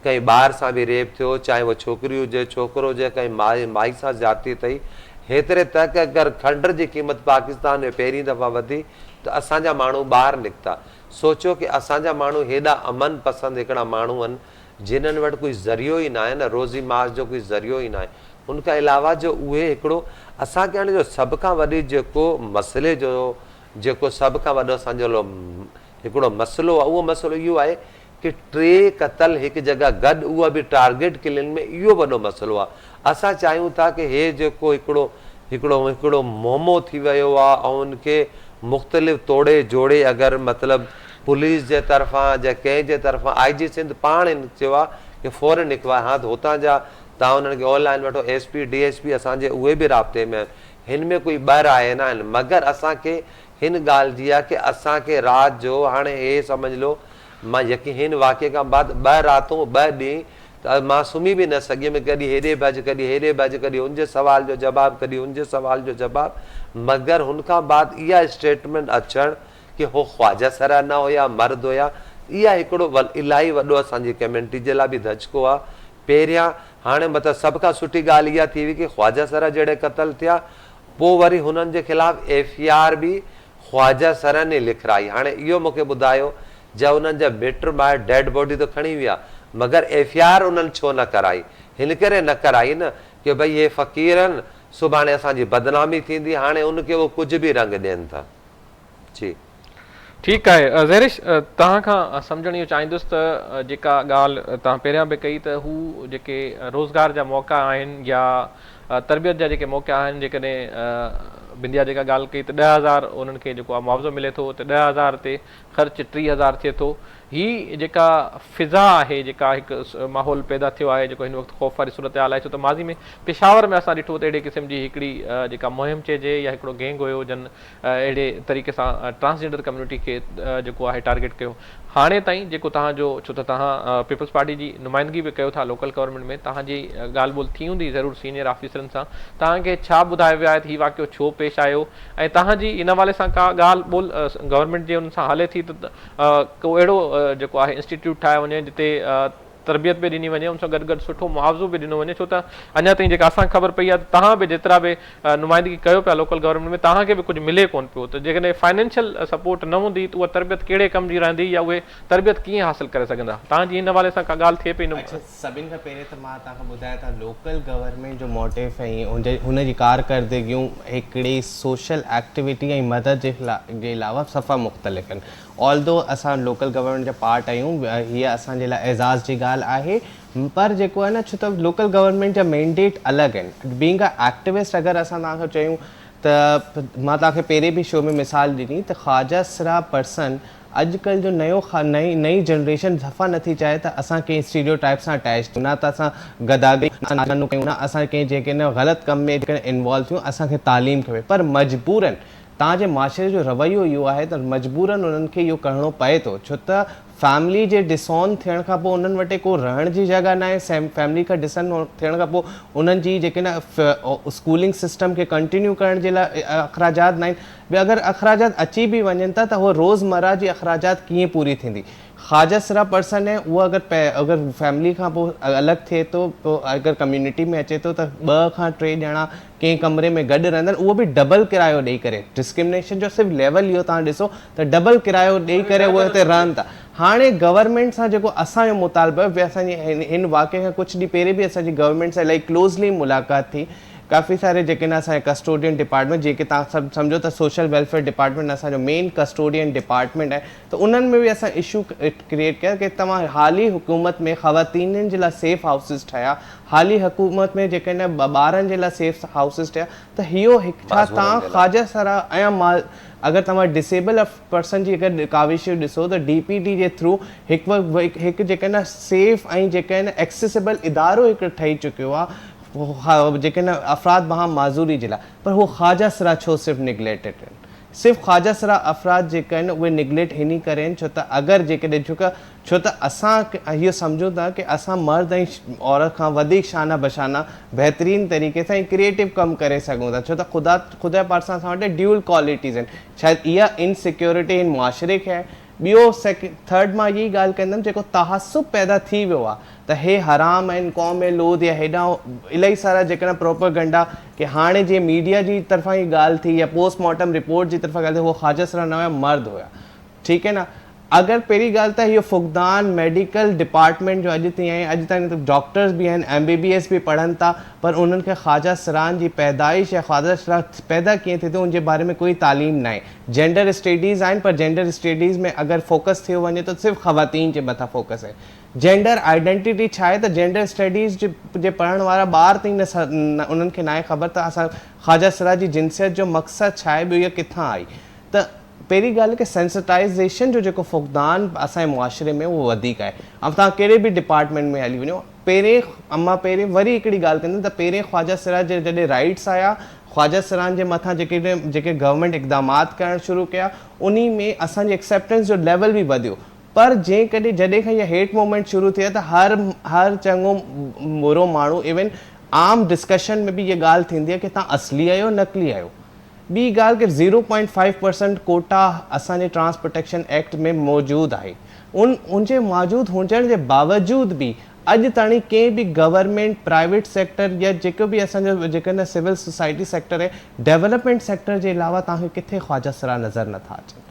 कंहिं ॿार सां बि रेप थियो, चाहे उहा छोकिरी हुजे छोकिरो हुजे, कंहिं माई सां ज़्यादती अथई, हेतिरे तक अगरि खंड जी क़ीमत पाकिस्तान में पहिरीं दफ़ा वधी त असांजा माण्हू ॿाहिरि निकिता। सोचो की असांजा माण्हू हेॾा अमन पसंदि हिकिड़ा माण्हू आहिनि जिन्हनि वटि कोई ज़रियो ई न आहे न, रोज़ी मास जो कोई ज़रियो ई न आहे। उनखां अलावा जो उहे हिकिड़ो असांखे हाणे जो सभ खां वॾी जेको मसइले जो जेको सभ खां वॾो असांजो हिकिड़ो मसइलो आहे, उहो मसइलो इहो आहे कि 3 क़तल हिकु जॻह गॾु, उहा बि टारगेट किलिंग में, इहो वॾो मसइलो आहे। असां चाहियूं था कि हे जेको हिकिड़ो मोमो थी वियो आहे ऐं उनखे मुख़्तलिफ़ तोड़े जोड़े अगरि मतिलबु पुलिस जे तरफ़ां या कंहिं जे तरफ़ां IG सिंध पाण चयो आहे कि फ़ौरन निकिवाए। हा त हुतां जा तव्हां हुननि खे ऑनलाइन वठो, SP DSP असांजे उहे बि राब्ते में आहिनि, हिन में कोई ॿ राय न आहिनि। मगर असांखे हिन ॻाल्हि जी आहे कि असांखे राति जो हाणे हे सम्झ लो मां यकीन हिन वाक़े खां बाद 2 रातूं 2 ॾींहं त मां सुम्ही बि न सघियुमि, कॾहिं हेॾे भॼ कॾहिं हेॾे भॼ, कॾहिं हुनजे सवाल जो जवाबु कॾहिं हुनजे सवाल जो जवाबु। मगर हुनखां बाद इहा स्टेटमेंट अचणु कि हो ख़्वाजा सरा न हुया, मर्द हुया, इहा हिकिड़ो इलाही वॾो असांजी कम्यूनिटी जे लाइ बि धचको आहे। पहिरियां हाणे मतिलबु सभ खां सुठी ॻाल्हि इहा थी हुई कि ख्वाजा सरा जहिड़े क़तल थिया, पोइ वरी हुननि जे ख़िलाफ़ FIR बि ख्वाजा सरनि लिखाई। हाणे इहो मूंखे ॿुधायो, जा हुननि जा मिट माइट डेड बॉडी त खणी विया, मगर FIR उन्हनि छो न कराई? हिन करे न कराई न कि भई हे फ़क़ीर आहिनि, सुभाणे असांजी बदनामी थींदी, हाणे उनखे उहो कुझु बि रंग ॾियनि था। जी ठीकु आहे ज़हरिश, तव्हां खां सम्झणु इहो चाहींदुसि त जेका ॻाल्हि तव्हां पहिरियां बि कई त हू जेके रोज़गार जा मौक़ा आहिनि या तरबियत जा जेके मौक़ा आहिनि, जेकॾहिं बिंदिया जेका ॻाल्हि कई त 10,000 उन्हनि खे जेको आहे मुआवज़ो मिले थो, त 10,000 ते ख़र्चु 30,000 थिए थो। ही जेका फिज़ा आहे, जेका हिकु माहौल पैदा थियो आहे, जेको हिन वक़्तु ख़ौफ़ वारी सूरत हाल आहे, छो त माज़ी में पेशावर में असां ॾिठो त अहिड़े क़िस्म जी हिकिड़ी जेका मुहिम चइजे या हिकिड़ो गैंग हुयो जन अहिड़े तरीक़े सां ट्रांसजेंडर कम्यूनिटी खे जेको आहे टारगेट कयो। हाणे ताईं जेको तव्हांजो, छो त तव्हां पीपल्स पार्टी जी नुमाइंदगी बि कयो था लोकल गवर्नमेंट में, तव्हांजी ॻाल्हि ॿोल थी हूंदी ज़रूरु सीनियर ऑफिसरनि सां, तव्हांखे छा ॿुधायो वियो आहे त हीउ वाक़ियो छो पेश आयो, ऐं तव्हांजी इन हवाले सां का ॻाल्हि ॿोल गवर्नमेंट जे हुन सां हले थी त को अहिड़ो जेको आहे इंस्टीट्यूट ठाहे वञे जिते तरबियत बि ॾिनी वञे, उन सां गॾु गॾु सुठो मुआवज़ो बि ॾिनो वञे, छो त अञा ताईं जेका असांखे ख़बर पई आहे त तव्हां बि जेतिरा बि नुमाइंदगी कयो पिया लोकल गवर्नमेंट में, तव्हांखे बि कुझु मिले कोन पियो। त जेकॾहिं फाइनेंशियल सपोर्ट न हूंदी त उहा तरबियत कहिड़े कम जी रहंदी या उहे तरबियत कीअं हासिल करे सघंदा? तव्हांजी हिन हवाले सां का ॻाल्हि थिए पई? सभिनि खां पहिरियों त मां तव्हांखे ॿुधायां त लोकल गवर्नमेंट जो मोटिव ऐं हुनजी कारकर्दगियूं हिकिड़ी सोशल एक्टिविटी ऐं मदद जे अलावा सफ़ा मुख़्तलिफ़ आहिनि। ऑल्दो असां लोकल गवर्नमेंट जा पार्ट आहियूं, हीअ असांजे लाइ एज़ाज़ जी ॻाल्हि आहे, पर जेको आहे न, छो त लोकल गवर्नमेंट जा मैंडेट अलॻि आहिनि। बीइंग अ एक्टिविस्ट अगरि असां तव्हांखे चयूं त मां तव्हांखे पहिरें बि शो में मिसाल ॾिनी त ख़्वाजा सरा पर्सन अॼुकल्ह जो नई जनरेशन दफ़ा नथी चाहे त असां कंहिं स्टीरियोटाइप सां अटैच थियूं, न त असां गदागरी कयूं, न असां कंहिं जेके न ग़लति कम में इन्वॉल्व थियूं, असांखे तालीम खपे, पर मजबूरन तव्हांजे माशरे जो रवैयो इहो आहे त मजबूरन उन्हनि खे इहो करिणो पए थो, छो त फैमिली जे डिसऑन थियण खां पोइ उन्हनि वटि को रहण जी जॻह न आहे, फैमिली खां डिसन थियण खां पोइ उन्हनि जी जेके न स्कूलिंग सिस्टम खे कंटिन्यू करण जे लाइ अख़राजात न आहिनि। ॿिया अगरि अख़राजात अची बि वञनि था त उहो रोज़मर्रा जी अख़राजात कीअं पूरी थींदी? ख़्वाजा सरा पर्सन आहे उहो अगरि फैमिली खां पोइ अलॻि थिए थो, पोइ अगरि कम्यूनिटी में अचे थो त 2 खां 3 ॼणा कंहिं कमरे में गॾु रहंदा आहिनि, उहो बि डबल किरायो ॾेई करे। डिस्क्रिमिनेशन जो सिर्फ़ु लेवल इहो तव्हां ॾिसो त डबल किरायो ॾेई करे उहे हिते रहनि था। हाणे गवर्नमेंट सां जेको असांजो मुतालबो आहे, असांजी हिन वाक़े खां कुझु ॾींहं पहिरीं बि असांजी गवर्नमेंट सां इलाही क्लोज़ली मुलाक़ात थी। काफ़ी सारे जेके न असांजे कस्टोडियन डिपार्टमेंट, जेके तव्हां सभु सम्झो त सोशल वेलफेयर डिपार्टमेंट असांजो मेन कस्टोडियन डिपार्टमेंट आहे, त उन्हनि में बि असां इशू क्रिएट कया कि तव्हां हाली हुकूमत में ख़वातीननि जे लाइ सेफ हाउसिस ठाहिया, हाली हुकूमत में जेके न ॿारनि जे लाइ सेफ हाउसिस ठहिया, त इहो छा तव्हां ख़्वाजा सरा ऐं मां अगरि तव्हां डिसेबल पर्सन जी अगरि काविशूं ॾिसो त DPT जे थ्रू हिकु जेके न सेफ ऐं जेके न एक्सेसिबल इदारो हिकिड़ो ठही चुकियो आहे जेके न अफ़राद बहा माज़ूरी जे लाइ, पर उहो ख़्वाजा सरा छो सिर्फ़ु निगलेक्टेड आहिनि? सिर्फ़ु ख़्वाजा सरा अफ़राद जेके आहिनि उहे निगलेक्ट हिन करे आहिनि छो त अगरि जेकॾहिं छो त असां इहो सम्झूं था कि असां मर्द ऐं औरत खां वधीक शाना बशाना बहितरीन तरीक़े सां क्रिएटिव कमु करे सघूं था, छो त ख़ुदा पाण सां असां वटि ड्यूल क्वालिटीज़ आहिनि। शायदि इहा इनसिक्योरिटी हिन मुआशिरे खे आहे। ॿियो थर्ड मां इहा ॻाल्हि कंदुमि, जेको तहासुब पैदा थी वियो आहे त हे हराम आहिनि, क़ौम लोद या हेॾा इलाही सारा जेके न प्रोपेगेंडा कि हाणे जीअं मीडिया जी तरफ़ां ई ॻाल्हि थी या पोस्टमार्टम रिपोर्ट जी तरफ़ां ॻाल्हि थी, उहो ख़्वाजा सरा न हुया, मर्द हुया, ठीकु है न। अगरि पहिरीं ॻाल्हि त इहो फुक़दान मेडिकल डिपार्टमेंट जो अॼु ताईं डॉक्टर्स बि आहिनि, MBBS बि पढ़नि था, पर उन्हनि खे ख़्वाजा सरान जी पैदाइश या ख़्वाजा सरा पैदा कीअं थिए थो उनजे बारे में कोई तालीम न आहे। जेंडर स्टडीज़ आहिनि, पर जेंडर स्टडीज़ में अगरि फोकस थियो वञे त सिर्फ़ु ख़वातीन जे मथां फोकस आहे। जेंडर आइडेंटिटी छा आहे त जेंडर स्टडीज़ जे पढ़ण वारा ॿार ताईं न उन्हनि खे न आहे ख़बर त असां ख़्वाजा सरा जी जिनसियत जो मक़सदु छा आहे, ॿियो इहा किथां आई। त पहिरीं ॻाल्हि कि सेंसिटाइज़ेशन जो जेको फुक़दान असांजे मुआशिरे में उहो वधीक आहे। ऐं तव्हां कहिड़े बि डिपार्टमेंट में हली वञो, पहिरें वरी हिकिड़ी ॻाल्हि कंदुमि त पहिरें ख़्वाजा सरा जे जॾहिं राइट्स आया, ख़्वाजा सरान जे मथां जेके गवर्नमेंट इक़दामात करणु शुरू कया, उन में असांजी एक्सेप्टेंस जो लेवल बि वधियो। पर जॾहिं खां इहा हेट मूवमेंट शुरू थी आहे त हर चङो बुरो माण्हू, इवन आम डिस्कशन में बि इहा ॻाल्हि थींदी आहे कि तव्हां असली आहियो नकली आहियो। ॿी ॻाल्हि कि 0.5% कोटा असांजे ट्रांस प्रोटेक्शन एक्ट में मौजूदु आहे। उनजे मौजूदु हुजण जे बावजूद बि अॼु ताईं कंहिं बि गवर्नमेंट, प्राइवेट सेक्टर या जेको बि असांजो जेके न सिविल सोसाइटी सेक्टर आहे, डेवलपमेंट सेक्टर जे अलावा तव्हांखे किथे ख़्वाजा सरा नज़र नथा अचनि।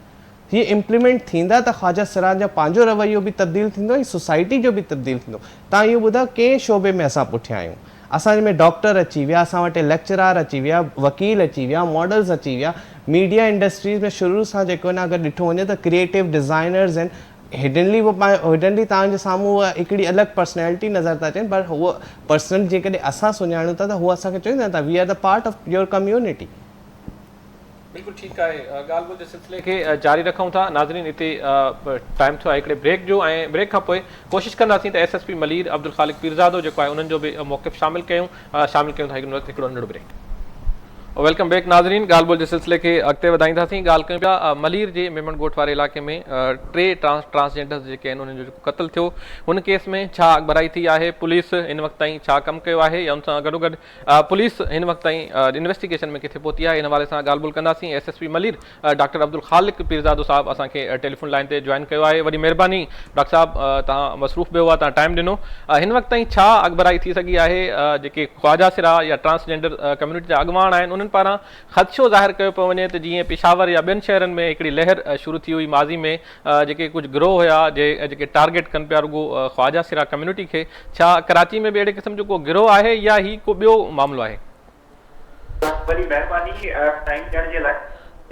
हीअ इम्प्लीमेंट थींदा त ख़्वाजा सरा जो पंहिंजो रवैयो बि तब्दील थींदो ऐं सोसाइटी जो बि तब्दील थींदो। तव्हां इहो ॿुधायो कंहिं शोबे में असां पुठियां आहियूं? असांजे में डॉक्टर अची विया, असां वटि लेक्चरार अची विया, वकील अची विया, मॉडल्स अची विया। मीडिया इंडस्ट्रीज़ में शुरू सां जेको न अगरि ॾिठो वञे त क्रिएटिव डिज़ाइनर्स आहिनि, हिडनली तव्हांजे साम्हूं उहा हिकिड़ी अलॻि पर्सनैलिटी नज़र था अचनि, पर उहा पर्सनल जेकॾहिं असां सुञाणूं था त उहो असांखे चवंदा त we are the part of your community. बिल्कुल ठीक है। ॻाल्हि ॿोल जे सिलसिले खे जारी रखूं था। नाज़रीन, हिते टाइम थियो आहे हिकिड़े ब्रेक जो, ऐं ब्रेक खां पोइ कोशिशि कंदासीं त SSP मलीर अब्दुल ख़ालिक पीरज़ादो जेको आहे उन्हनि जो बि मौक़िफ़ शामिल कयूं था। हिकिड़ो नंढो ब्रेक। वेलकम बैक नाज़रीन, ॻाल्हि ॿोल जे सिलसिले खे अॻिते वधाईंदासीं। ॻाल्हि कयूं पिया मलीर जे मेमन ॻोठ वारे इलाइक़े में 3 ट्रांसजेंडर्स जेके आहिनि उन्हनि जो जेको क़त्ल थियो, हुन केस में छा अॻिभराई थी आहे, पुलिस हिन वक़्त ताईं छा कमु कयो आहे, या उन सां गॾोगॾु पुलिस हिन वक़्त ताईं इन्वेस्टिगेशन में किथे पहुती आहे, इन हवाले सां ॻाल्हि ॿोल कंदासीं। SSP मलीर डॉक्टर अब्दुल ख़ालिक पीरज़ादो साहब असांखे टेलीफोन लाइन ते जॉइन कयो आहे। वॾी महिरबानी डॉक्टर साहब, तव्हां मसरूफ़ बि हुआ, तव्हां टाइम ॾिनो। हिन वक़्त ताईं छा अॻिभराई थी सघी आहे, जेके ख्वाजा सिरा या ट्रांसजेंडर कम्यूनिटी जा अॻुवान आहिनि उन्हनि पारां ख़दशो ज़ाहिर कयो पियो वञे त जीअं पेशावर या ॿियनि शहरनि में हिकिड़ी लहर शुरू थी हुई माज़ी में, जेके कुझु गिरोह हुया जेके टारगेट कनि पिया रुगो ख्वाजा सिरा कम्यूनिटी खे, छा कराची में बि अहिड़े क़िस्म जो को गिरोह आहे या ही को ॿियो मामिलो आहे? वॾी महिरबानी टाइम ॾियण जे लाइ।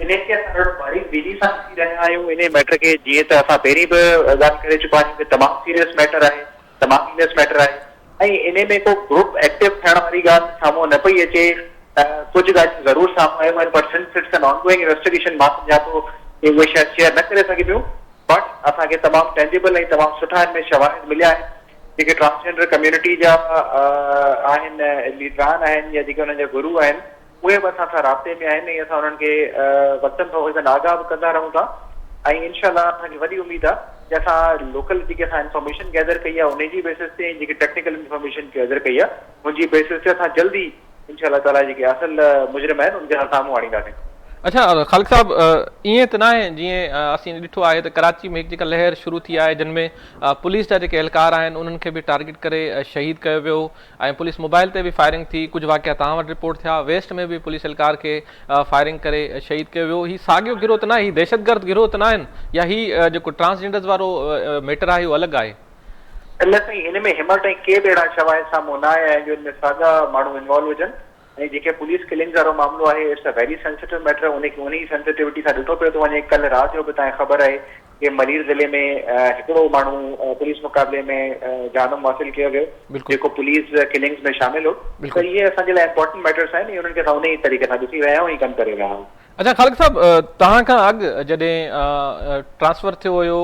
इन खे असां ॾाढो बारीक बिजी सां थी रहिया आहियूं इन मैटर खे, जीअं त असां पहिरीं बि ॻाल्हि करे चुका आहियूं कि तमामु सीरियस मैटर आहे, तमामु सीरियस मैटर आहे, ऐं इन में को ग्रुप एक्टिव थियण वारी ॻाल्हि साम्हूं न पई अचे। कुझु ॻाल्हियूं ज़रूरु साम्हूं आयूं आहिनि, पर since it's an ongoing investigation मां सम्झां थो कि उहे शायदि शेयर न करे सघे पियूं, बट असांखे तमामु टेंजिबल ऐं तमामु सुठा हिन में शवाहिद मिलिया आहिनि। जेके ट्रांसजेंडर कम्यूनिटी जा आहिनि, लीडरान आहिनि या जेके हुननि जा गुरू आहिनि, उहे बि असां सां राब्ते में आहिनि ऐं असां उन्हनि खे वक़्तनि खां आगाह बि कंदा रहूं था। ऐं इनशाअल्लाह असांखे वॾी उमेद आहे कि असां लोकल जेके असां इंफॉर्मेशन गैदर कई आहे उनजी बेसिस ते, जेके टेक्निकल इंफॉर्मेशन गैदर कई आहे उनजी बेसिस ते असां जल्दी इंशाअल्लाह ताला जेके असल मुजरिम आहिनि उनखे साम्हूं आणींदासीं। अच्छा ख़ालिक साहब, ईअं त न आहे जीअं असीं ॾिठो आहे त कराची में हिकु जेका लहर शुरू थी आहे जिन में पुलिस जा जेके एहलकार आहिनि उन्हनि खे बि टारगेट करे शहीद कयो वियो, ऐं पुलिस मोबाइल ते बि फायरिंग थी, कुझु वाक़िया तव्हां वटि रिपोर्ट थिया, वेस्ट में बि पुलिस एहलकार खे फायरिंग करे शहीद कयो वियो। ही साॻियो गिरोह त न आहे, ही दहशतगर्द गिरोह त न आहिनि, या ही जेको ट्रांसजेंडर्स वारो मैटर आहे उहो अलॻि आहे? अलाए साईं, हिन में हिमत ऐं के बि अहिड़ा शवाहिद साम्हूं न आया आहिनि जो हिन में साॻा माण्हू इन्वॉल्व हुजनि। ऐं जेके पुलिस किलिंग वारो मामिलो आहे, it's a very sensitive matter, उन सेंसिटिविटी सां ॾिठो पियो थो वञे। कल्ह राति जो बि तव्हांखे ख़बर आहे कि मलीर ज़िले में हिकिड़ो माण्हू पुलिस मुक़ाबले में जानम हासिल कयो वियो जेको पुलिस किलिंग्स में शामिल हो। त इहे असांजे लाइ इंपॉर्टेंट मैटर्स आहिनि, उन्हनि खे असां उन ई तरीक़े सां ॾिसी रहिया आहियूं ऐं कमु करे रहिया आहियूं। अच्छा ख़ालिक साहब, तव्हां खां अॻु जॾहिं ट्रांसफर थियो हुयो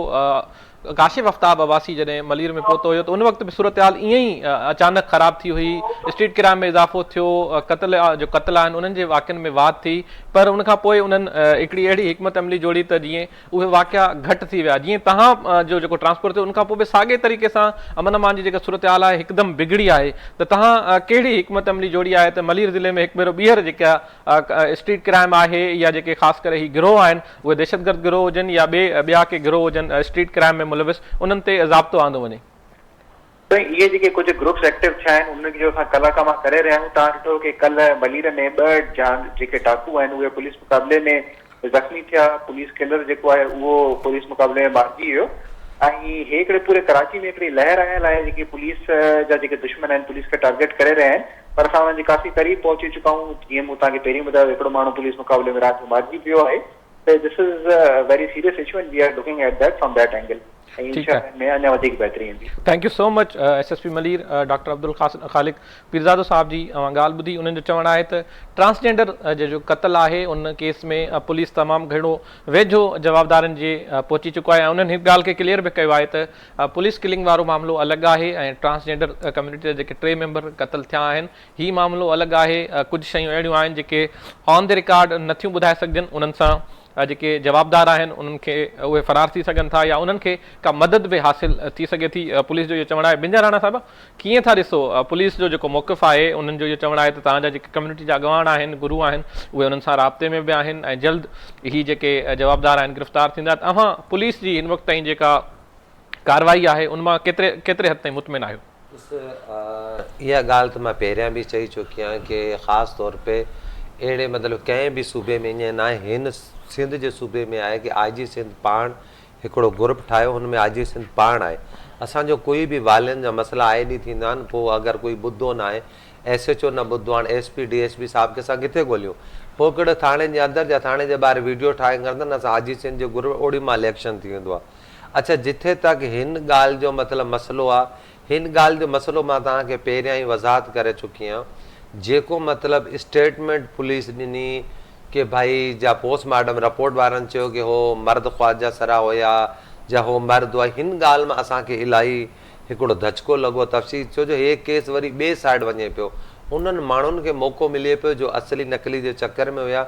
काशिफ आफ्ताब अब्बासी जॾहिं मलीर में पहुतो हुयो त उन वक़्तु बि सूरत हाल ईअं ई अचानक ख़राब थी हुई, स्ट्रीट क्राइम में इज़ाफ़ो थियो, क़त्ल आहिनि उन्हनि जे वाक़िअनि में वाध थी, पर उनखां पोइ उन्हनि हिकिड़ी अहिड़ी हिकमत अमली जोड़ी त जीअं उहे वाक़िया घटि थी विया। जीअं तव्हां जो जेको ट्रांसफर थियो उनखां पोइ बि साॻे तरीक़े सां अमन अमान जी जेका सूरत हाल आहे हिकदमि बिगड़ी आहे, त तव्हां कहिड़ी हिकमत अमली जोड़ी आहे त मलीर ज़िले में हिकु भेरो ॿीहर जेका स्ट्रीट क्राइम आहे या जेके ख़ासि करे ही गिरोह आहिनि उहे दहशतगर्द गिरोह हुजनि या ॿिया के गिरोह हुजनि स्ट्रीट क्राइम में मुलविस, उन्हनि ते ज़ाब्तो आंदो वञे? इहे जेके कुझु ग्रुप्स एक्टिव थिया आहिनि उनखे जो असां कल्ह खां करे रहिया आहियूं। तव्हां ॾिठो कि कल्ह मलीर में 2 जेके डाकू आहिनि उहे पुलिस मुक़ाबले में ज़ख़्मी थिया, पुलिस किलर जेको आहे उहो पुलिस मुक़ाबले में मारिजी वियो। ऐं हिकिड़े पूरे कराची में हिकिड़ी लहर आयल आहे जेके पुलिस जा जेके दुश्मन आहिनि पुलिस खे टारगेट करे रहिया आहिनि, पर असां हुननि जे काफ़ी क़रीब पहुची चुका आहियूं। जीअं मूं तव्हांखे पहिरीं ॿुधायो हिकिड़ो माण्हू पुलिस मुक़ाबले में राति जो मारिजी पियो आहे। त this is a very serious issue and we are looking at that from that angle. Thank you so much SSP Malir doctor Abdul Khaliq Pirzado साहब जी। ॻाल्हि ॿुधी, उन्हनि जो चवणु आहे त ट्रांसजेंडर जो क़त्ल आहे उन केस में पुलिस तमामु घणो वेझो जवाबदारनि जे पहुची चुको आहे। ऐं उन्हनि हिकु ॻाल्हि खे क्लियर बि कयो आहे त पुलिस किलिंग वारो मामिलो अलॻि आहे ऐं ट्रांसजेंडर कम्यूनिटी जा जेके 3 मेंबर क़त्ल थिया आहिनि ही मामिलो अलॻि आहे। कुझु शयूं अहिड़ियूं आहिनि जेके ऑन द रिकॉर्ड नथियूं ॿुधाए सघजनि, उन्हनि सां जेके जवाबदार आहिनि उन्हनि खे उहे फ़रार थी सघनि था या उन्हनि खे का मदद बि हासिल थी सघे थी। पुलिस जो इहो चवणु आहे। बिंजा राणा साहिबु, कीअं था ॾिसो पुलिस जो जेको मौक़िफ़ आहे, उन्हनि जो इहो चवणु आहे त तव्हांजा जेके कम्यूनिटी जा अॻवान आहिनि, गुरू आहिनि, उहे उन्हनि सां राब्ते में बि आहिनि ऐं जल्द ही जेके जवाबदार आहिनि गिरफ़्तार थींदा। तव्हां पुलिस जी हिन वक़्त ताईं जेका कार्रवाई आहे उन मां केतिरे हद ताईं मुतमिन आहियो? इहा ॻाल्हि त मां पहिरियां बि चई चुकी आहियां कि ख़ासि तौर पे अहिड़े मतिलबु कंहिं बि सूबे में ईअं न आहे, हिन सिंध जे सूबे में आहे कि IG सिंध पाण हिकिड़ो ग्रुप ठाहियो, हुन में IG सिंध पाण आहे। असांजो कोई बि वालियुनि जा मसइला आहे ॾींहुं थींदा आहिनि, पोइ अगरि कोई ॿुधो न आहे, SHO न ॿुधो आहे, SP DSP साहिब खे असां किथे ॻोल्हियूं? पोइ हिकिड़े थाणे जे अंदरि जा थाणे जे ॿाहिरि वीडियो ठाहे करंदा असां IG सिंध जो ग्रुप ओॾी महिल इलेक्शन थी वेंदो आहे। अच्छा, जिथे तक हिन ॻाल्हि जो मतिलबु मसइलो आहे, हिन ॻाल्हि जो मसइलो मां तव्हांखे पहिरियां ई वज़ाहत करे चुकी आहियां। जेको मतिलबु स्टेटमेंट पुलिस ॾिनी कि भाई जा पोस्टमार्टम रिपोर्ट वारनि चयो कि हो मर्द ख्वाजा सरा हुया या हो मर्द हुआ, हिन ॻाल्हि मां असांखे इलाही हिकिड़ो धचको लॻो तफ़सील, छो जो हे केस वरी ॿिए साइड वञे पियो, उन्हनि माण्हुनि खे मौक़ो मिले पियो जो असली नकली जे चकर में हुया।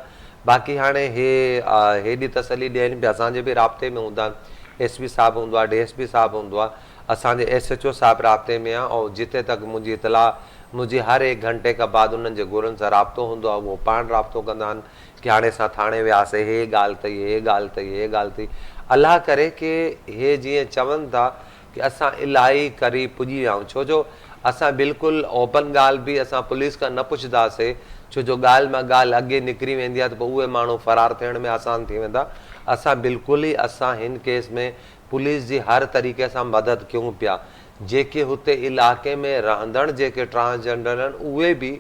बाक़ी हाणे हेॾी तसली ॾियनि पिया, असांजे बि राब्ते में हूंदा आहिनि, एस पी साहिबु हूंदो आहे, DSP साहिबु हूंदो आहे, असांजे SHO साहिबु राब्ते में आहे, ऐं जिते तक मुंहिंजी इतलाह मुंहिंजी हर 1 घंटे खां बाद उन्हनि जे गुरुनि सां राब्तो हूंदो आहे, उहो पाण राब्तो कंदा आहिनि कि हाणे असां थाणे वियासीं, हे ॻाल्हि अथई, हे ॻाल्हि अथई, हे ॻाल्हि अथई। अलाह करे कि हे जीअं चवनि था कि असां इलाही क़रीब पुॼी विया आहियूं, छो जो असां बिल्कुलु ओपन ॻाल्हि बि असां पुलिस खां न पुछंदासीं, छो जो ॻाल्हि मां ॻाल्हि अॻे निकिरी वेंदी आहे त पोइ उहे माण्हू फ़रार थियण में आसान थी वेंदा। असां बिल्कुलु ई असां हिन केस में पुलिस जी हर तरीक़े सां मदद कयूं पिया। जेके हुते इलाइक़े में रहंदड़ जेके ट्रांसजेंडर आहिनि उहे बि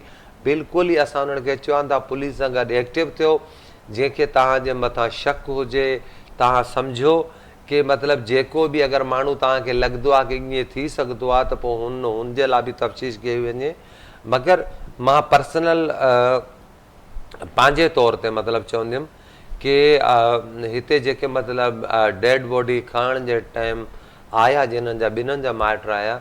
बिल्कुलु ई असां उन्हनि खे चवनि था पुलिस सां गॾु एक्टिव थियो, जंहिंखे तव्हांजे मथां शक हुजे तव्हां सम्झो कि मतिलबु जेको बि अगरि माण्हू तव्हांखे लॻंदो आहे कि ईअं थी सघंदो आहे त पोइ हुनजे लाइ बि तफ़्तीश कई वञे। मगर मां पर्सनल पंहिंजे तौर ते मतिलबु चवंदुमि कि हिते जेके मतिलबु डेड बॉडी खणण जे टाइम आया जिन्हनि जा ॿिन्हिनि जा माइट आया,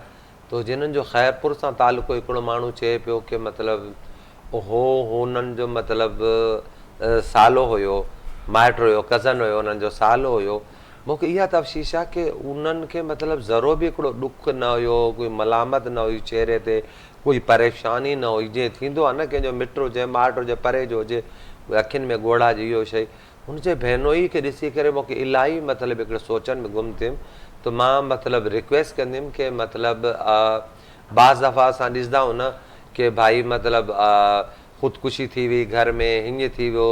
तो जिन्हनि जो ख़ैरपुर सां तालुको हिकिड़ो माण्हू चए पियो कि मतिलबु हुननि जो मतिलबु सालो हुयो, माइट हुयो, कज़न हुयो, उन्हनि जो सालो हुयो। मूंखे इहा तफ़सीश आहे कि उन्हनि खे मतिलबु ज़रो बि हिकिड़ो ॾुख न हुयो, कोई मलामत न हुई चेहरे ते, कोई परेशानी न हुई, जीअं थींदो आहे न कंहिंजो मिट हुजे, माइट हुजे, परे जो हुजे, अखियुनि में ॻोढ़ा जी इहो शइ, हुनजे भेनोई खे ॾिसी करे मूंखे इलाही मतिलबु हिकिड़े सोचनि में गुम थियुमि। त मां मतिलबु रिक्वेस्ट कंदुमि कि मतिलबु बाज़ दफ़ा असां ॾिसंदा आहियूं न कि भाई मतिलबु ख़ुदकुशी थी हुई घर में, हीअं थी वियो,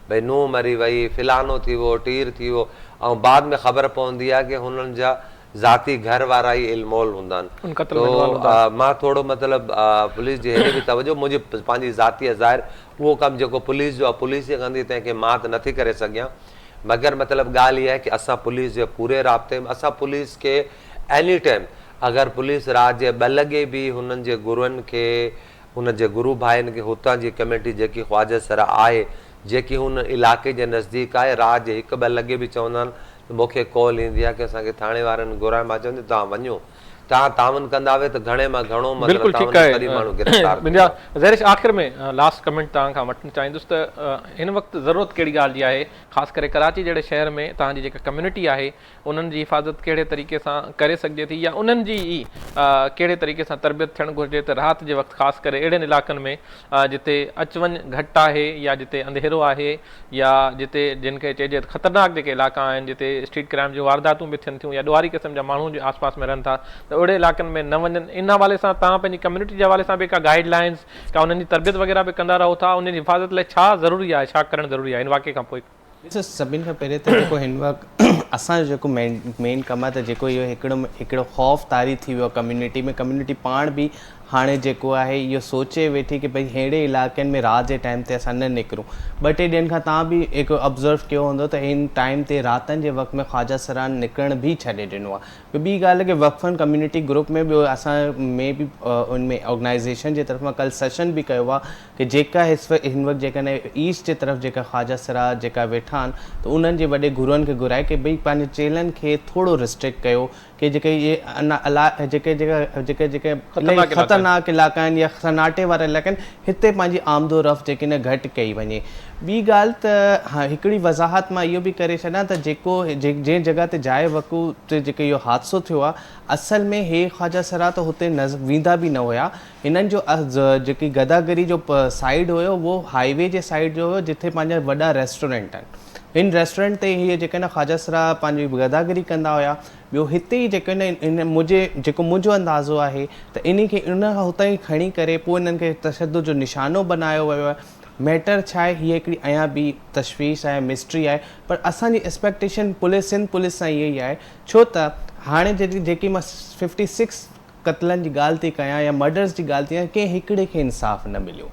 भई नूंहं मरी वई, फिलानो थी वियो, टीर थी वियो, ऐं बाद में ख़बर पवंदी आहे कि हुननि जा ज़ाती घर वारा ई इल्मोल हूंदा आहिनि। तो मां थोरो मतिलबु पुलिस जी हेॾे बि तवजो, मुंहिंजी पंहिंजी ज़ाती ज़ाहिर उहो कमु जेको पुलिस जो आहे पुलिस ई कंदी, तंहिंखे मां त नथी करे सघियां। मगर मतिलबु ॻाल्हि इहा आहे कि असां पुलिस जे पूरे राब्ते में, असां पुलिस खे एनी टाइम अगरि पुलिस राति जे 2 लॻे बि हुननि जे गुरुअनि खे, हुन जे गुरु भाइनि खे, हुतां जी कमेटी जेकी ख्वाजा सरा आहे जेकी हुन इलाइक़े जे नज़दीक आहे, राति जे 1-2 लॻे बि चवंदा आहिनि त मूंखे कॉल ईंदी आहे कि असांखे थाणे वारनि घुराए, मां चवंदी तव्हां वञो, तव्हां तावन कंदा वे त घणे मां घणो बिल्कुलु ठीकु आहे। मुंहिंजा ज़रिश आख़िर में लास्ट कमेंट तव्हां खां वठणु चाहींदुसि त हिन वक़्तु ज़रूरत कहिड़ी ॻाल्हि जी आहे, ख़ासि करे कराची जहिड़े शहर में तव्हांजी जेका कम्यूनिटी आहे उन्हनि जी हिफ़ाज़त कहिड़े तरीक़े सां करे सघिजे थी, या उन्हनि जी ई कहिड़े तरीक़े सां तरबियत थियणु घुरिजे त राति जे वक़्तु ख़ासि करे अहिड़नि इलाइक़नि में जिते अचु वञु घटि आहे, या जिते अंधेरो आहे, या जिते जिन खे चइजे ख़तरनाक जेके इलाइक़ा आहिनि, जिते स्ट्रीट क्राइम जूं वारदातूं बि थियनि थियूं, या ॾुआरी क़िस्म जा माण्हू जे आस पास में रहनि था, त अहिड़े इलाइक़नि में न वञनि। इन हवाले सां तव्हां पंहिंजी कम्यूनिटी जे हवाले सां बि का गाइडलाइंस, का उन्हनि जी तरबियत वग़ैरह बि कंदा रहो था, उन्हनि जी हिफ़ाज़त लाइ छा ज़रूरी आहे, छा करणु ज़रूरी आहे इन वाक़े खां पोइ? ॾिसो, सभिनि खां पहिरियों त जेको हिन वक़्तु असांजो जेको मेन कमु आहे त जेको इहो हिकिड़ो ख़ौफ़ तारी थी वियो आहे कम्यूनिटी में, कम्यूनिटी पाण बि हाणे जेको आहे इहो सोचे वेठी कि भई अहिड़े इलाइक़नि में राति जे टाइम ते असां न निकिरूं। 2-3 ॾींहंनि खां तव्हां बि हिकु ऑब्ज़र्व कयो हूंदो त हिन टाइम ते रातनि जे वक़्त में ख्वाजा सरान निकिरण बि छॾे ॾिनो आहे। ॿी ॻाल्हि कि वक़फ़न कम्यूनिटी ग्रुप में ॿियो असां में बि उनमें ऑर्गेनाइज़ेशन जे तरफ़ मां कल्ह सेशन बि कयो आहे कि जेका हिन वक़्तु जेकॾहिं ईस्ट जे तरफ़ जेका ख्वाजा सरा जेका वेठा आहिनि त उन्हनि जे वॾे गुरुअनि खे घुराए कि भई पंहिंजे चेलनि खे थोरो रिस्ट्रिक्ट कयो कि जेके इहे जेके ख़तरनाक इलाइक़ा आहिनि या सन्नाटे वारा इलाइक़ा आहिनि, हिते पंहिंजी आमदो रफ़्त जेकी न घटि कई वञे। ॿी ॻाल्हि त हा, हिकिड़ी वज़ाहत मां इहो बि करे छॾियां त जंहिं जॻह ते जाइ वक़ू ते जेको इहो हादसो थियो आहे, असल में हे ख्वाजा सरा त हुते वेंदा बि न हुया। हिननि जो जेकी गदागरी जो साइड हुयो उहो हाईवे जे साइड जो हुयो, जिथे पंहिंजा वॾा रेस्टोरेंट आहिनि। हिन रेस्टोरेंट ते हीअ जेके न ख्वाजा सरा पंहिंजी गदागरी कंदा हुया। ॿियो हिते ई जेके न मुंहिंजो अंदाज़ो आहे त इन खे इन खां हुतां ई खणी करे पोइ इन्हनि खे तशद्दुद जो निशानो बनायो वियो आहे। मैटर छा आहे, हीअ हिकिड़ी अञा बि तशवीश आहे, मिस्ट्री आहे, पर असांजी एक्सपेक्टेशन सिंध पुलिस सां इहा ई आहे, छो त हाणे जेकी मां 56 क़त्लनि जी ॻाल्हि थी कयां या मर्डर्स जी ॻाल्हि थी कयां, कंहिं हिकिड़े खे इंसाफ़ न मिलियो।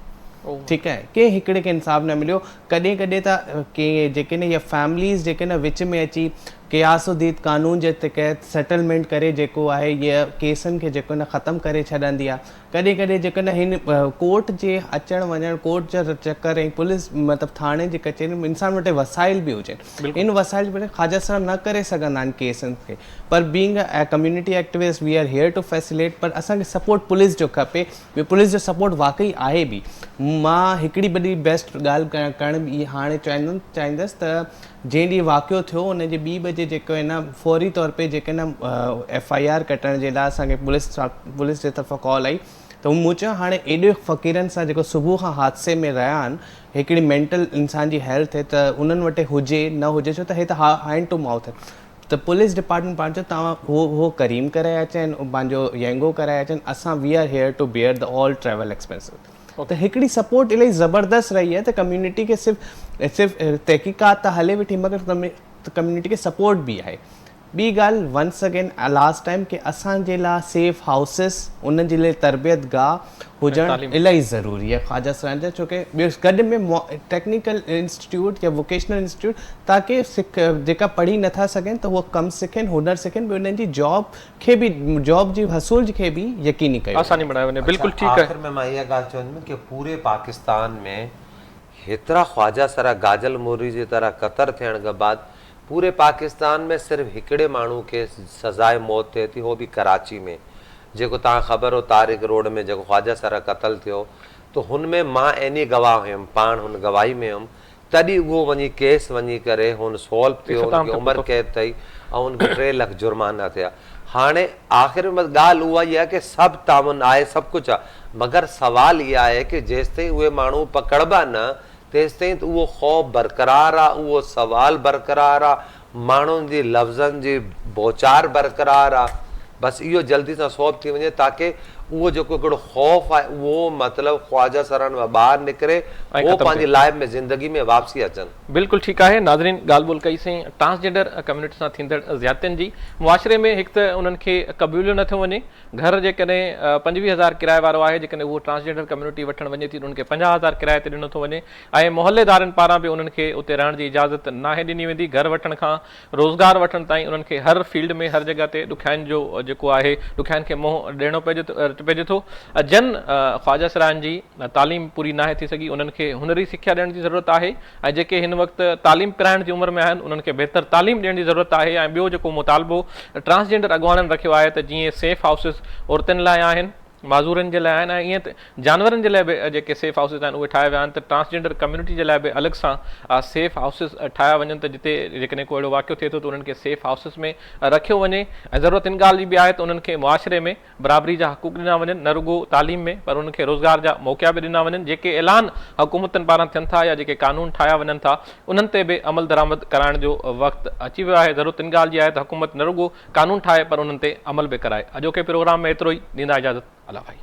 ठीकु आहे, कंहिं हिकिड़े खे इंसाफ़ न मिलियो। कॾहिं कॾहिं त के जेके न इहा फैमिलीज़ जेके न विच में अची क़यासुद्दीन कानून जे तहत सेटलमेंट करे जेको आहे इहे केसनि खे जेको न ख़तमु करे छॾंदी आहे। कॾहिं कॾहिं जेको न हिन कोर्ट जे अचणु वञणु, कोर्ट जा चकर ऐं पुलिस मतिलबु थाणे जी कचहरी में इंसान वटि वसाइल बि हुजनि, इन वसाइल वटि ख़्वाजा सरान न करे सघंदा आहिनि केसनि खे। पर being a community activist we are here to facilitate, पर असांखे सपोर्ट पुलिस जो खपे, पुलिस जो सपोर्ट वाकई आहे बि। मां हिकिड़ी वॾी बेस्ट ॻाल्हि करणु हाणे चाहींदुसि त जंहिं ॾींहुं वाक़ियो थियो उन जे 2 बजे जेको आहे न फौरी तौर पे जेके न FIR कटण जे लाइ असांखे पुलिस जे तरफ़ां कॉल आई, त मूं चयो हाणे एॾे फ़क़ीरनि सां जेको सुबुह खां हादसे में रहिया आहिनि, हिकिड़ी मेंटल इंसान जी हेल्थ आहे त उन्हनि वटि हुजे न हुजे, छो त हे त हैंड टू माउथ आहे। त पुलिस डिपार्टमेंट पाण चयो तव्हां उहो करीम कराए अचनि, पंहिंजो यंगो कराए अचनि, असां we are here to bear the all travel expenses. त हिकिड़ी सपोर्ट इलाही ज़बरदस्त रही आहे त कम्युनिटी खे सिर्फ़ु तहक़ीक़ात त हले वेठी, मगर कम्युनिटी खे सपोर्ट बि आहे। ॿी ॻाल्हि वंस अगेन लास्ट टाइम कि असांजे लाइ सेफ हाउसिस, उन जे लाइ तरबियत गाह हुजणु इलाही ज़रूरी आहे ख़्वाजा सरान जा, छोकी ॿियो गॾु में टेक्निकल इंस्टीट्यूट या वोकेशनल इंस्टीट्यूट, ताकी जेका पढ़ी नथा सघनि त उहो कमु सिखनि, हुनर सिखनि, ॿियो उन्हनि जी जॉब जी हसूल खे बि यकीनी कयो आसानी बणाए वञे। बिल्कुलु ठीकु आहे। आख़िर में मां इहा ॻाल्हि चवंदुमि कि पूरे पाकिस्तान में हेतिरा ख़्वाजा सरा गाजल मोरी जी तरह क़तल थियण खां बाद पूरे पाकिस्तान में सिर्फ़ु हिकिड़े माण्हू खे सज़ाए मौत थिए थी, उहो बि कराची में। जेको तव्हां ख़बर हो तारिक रोड में जेको ख़्वाजा सरा क़तल थियो, त हुन में मां एनी गवाह हुयुमि, पाण हुन गवाही में हुयुमि, तॾहिं उहो वञी केस वञी करे हुन सॉल्व थियो, हुनखे उमिरि क़ैद अथई ऐं हुनखे 3 लाख जुर्माना थिया। हाणे आख़िर में ॻाल्हि उहा ई आहे कि सभु तामुन आहे, सभु कुझु आहे, मगर सवाल इहा आहे कि जेसिताईं उहे माण्हू पकड़बा न, तेसिताईं त उहो ख़ौफ़ बरक़रार आहे, उहो सवाल बरक़रार आहे, माण्हुनि जी लफ़्ज़नि जी बोचार बरक़रार आहे। बसि इहो जल्दी सां सॉल्व थी वञे ताकी उहो जेको हिकिड़ो ख़ौफ़ आहे उहो मतिलबु ख़्वाजा सरान मां ॿाहिरि निकिरे, उहो पंहिंजी लाइफ में ज़िंदगी में वापसी अचनि। बिल्कुलु ठीकु आहे। नाज़रीन, ॻाल्हि ॿोल कईसीं ट्रांसजेंडर कम्युनिटी सां थींदड़ ज़्यादतियुनि जी। मुआशिरे में हिकु त उन्हनि खे क़बूलियो नथो वञे। घर जेकॾहिं 25,000 किराए वारो आहे, जेकॾहिं उहो ट्रांसजेंडर कम्युनिटी वठणु वञे थी त उन्हनि खे 50,000 किराए ते ॾिनो थो वञे, ऐं मोहल्लेदारनि पारां बि उन्हनि खे उते रहण जी इजाज़त नाहे ॾिनी वेंदी। घर वठण खां रोज़गार वठण ताईं उन्हनि खे हर फील्ड में, हर जॻह ते ॾुखियाईनि जो जेको आहे, ॾुखियाईनि खे मुंहुं ॾियणो पइजे थो। जन ख़्वाजा सरान जी तालीम पूरी नाहे थी सघी, उन्हनि खे हुनरी सिख्या ॾियण जी ज़रूरत आहे, ऐं जेके हिन वक़्तु तालीम पिराइण जी उमिरि में आहिनि उन्हनि खे बहितर तालीम ॾियण जी ज़रूरत आहे। ऐं ॿियो जेको मुतालबो ट्रांसजेंडर अॻुवाननि रखियो आहे त जीअं सेफ हाउसिस औरतुनि लाइ आहिनि, माज़ूरनि जे लाइ आहिनि, ऐं ईअं त जानवरनि जे लाइ बि जेके सेफ हाउसिस आहिनि उहे ठाहिया विया आहिनि, त ट्रांसजेंडर कम्युनिटी जे लाइ बि अलॻि सां सेफ हाउसिस ठाहिया वञनि, त जिते जेकॾहिं को अहिड़ो वाक़ियो थिए थो त उन्हनि खे सेफ हाउसिस में रखियो वञे। ऐं ज़रूरत इन ॻाल्हि जी बि आहे त उन्हनि खे मुआशिरे में बराबरी जा हक़ूक़ ॾिना वञनि, न रुॻो तालीम में, पर उन्हनि खे रोज़गार जा मौक़ा बि ॾिना वञनि। जेके ऐलान हुकूमतनि पारां थियनि था या जेके कानून ठाहिया वञनि था, उन्हनि ते बि अमल दरामद कराइण जो वक़्तु अची वियो आहे। ज़रूरत इन ॻाल्हि जी आहे त हुकूमत न रुॻो कानून ठाहे, पर उन्हनि ते अमल बि कराए। अॼोके प्रोग्राम में एतिरो ई। ॾींदा इजाज़त। अला भाई।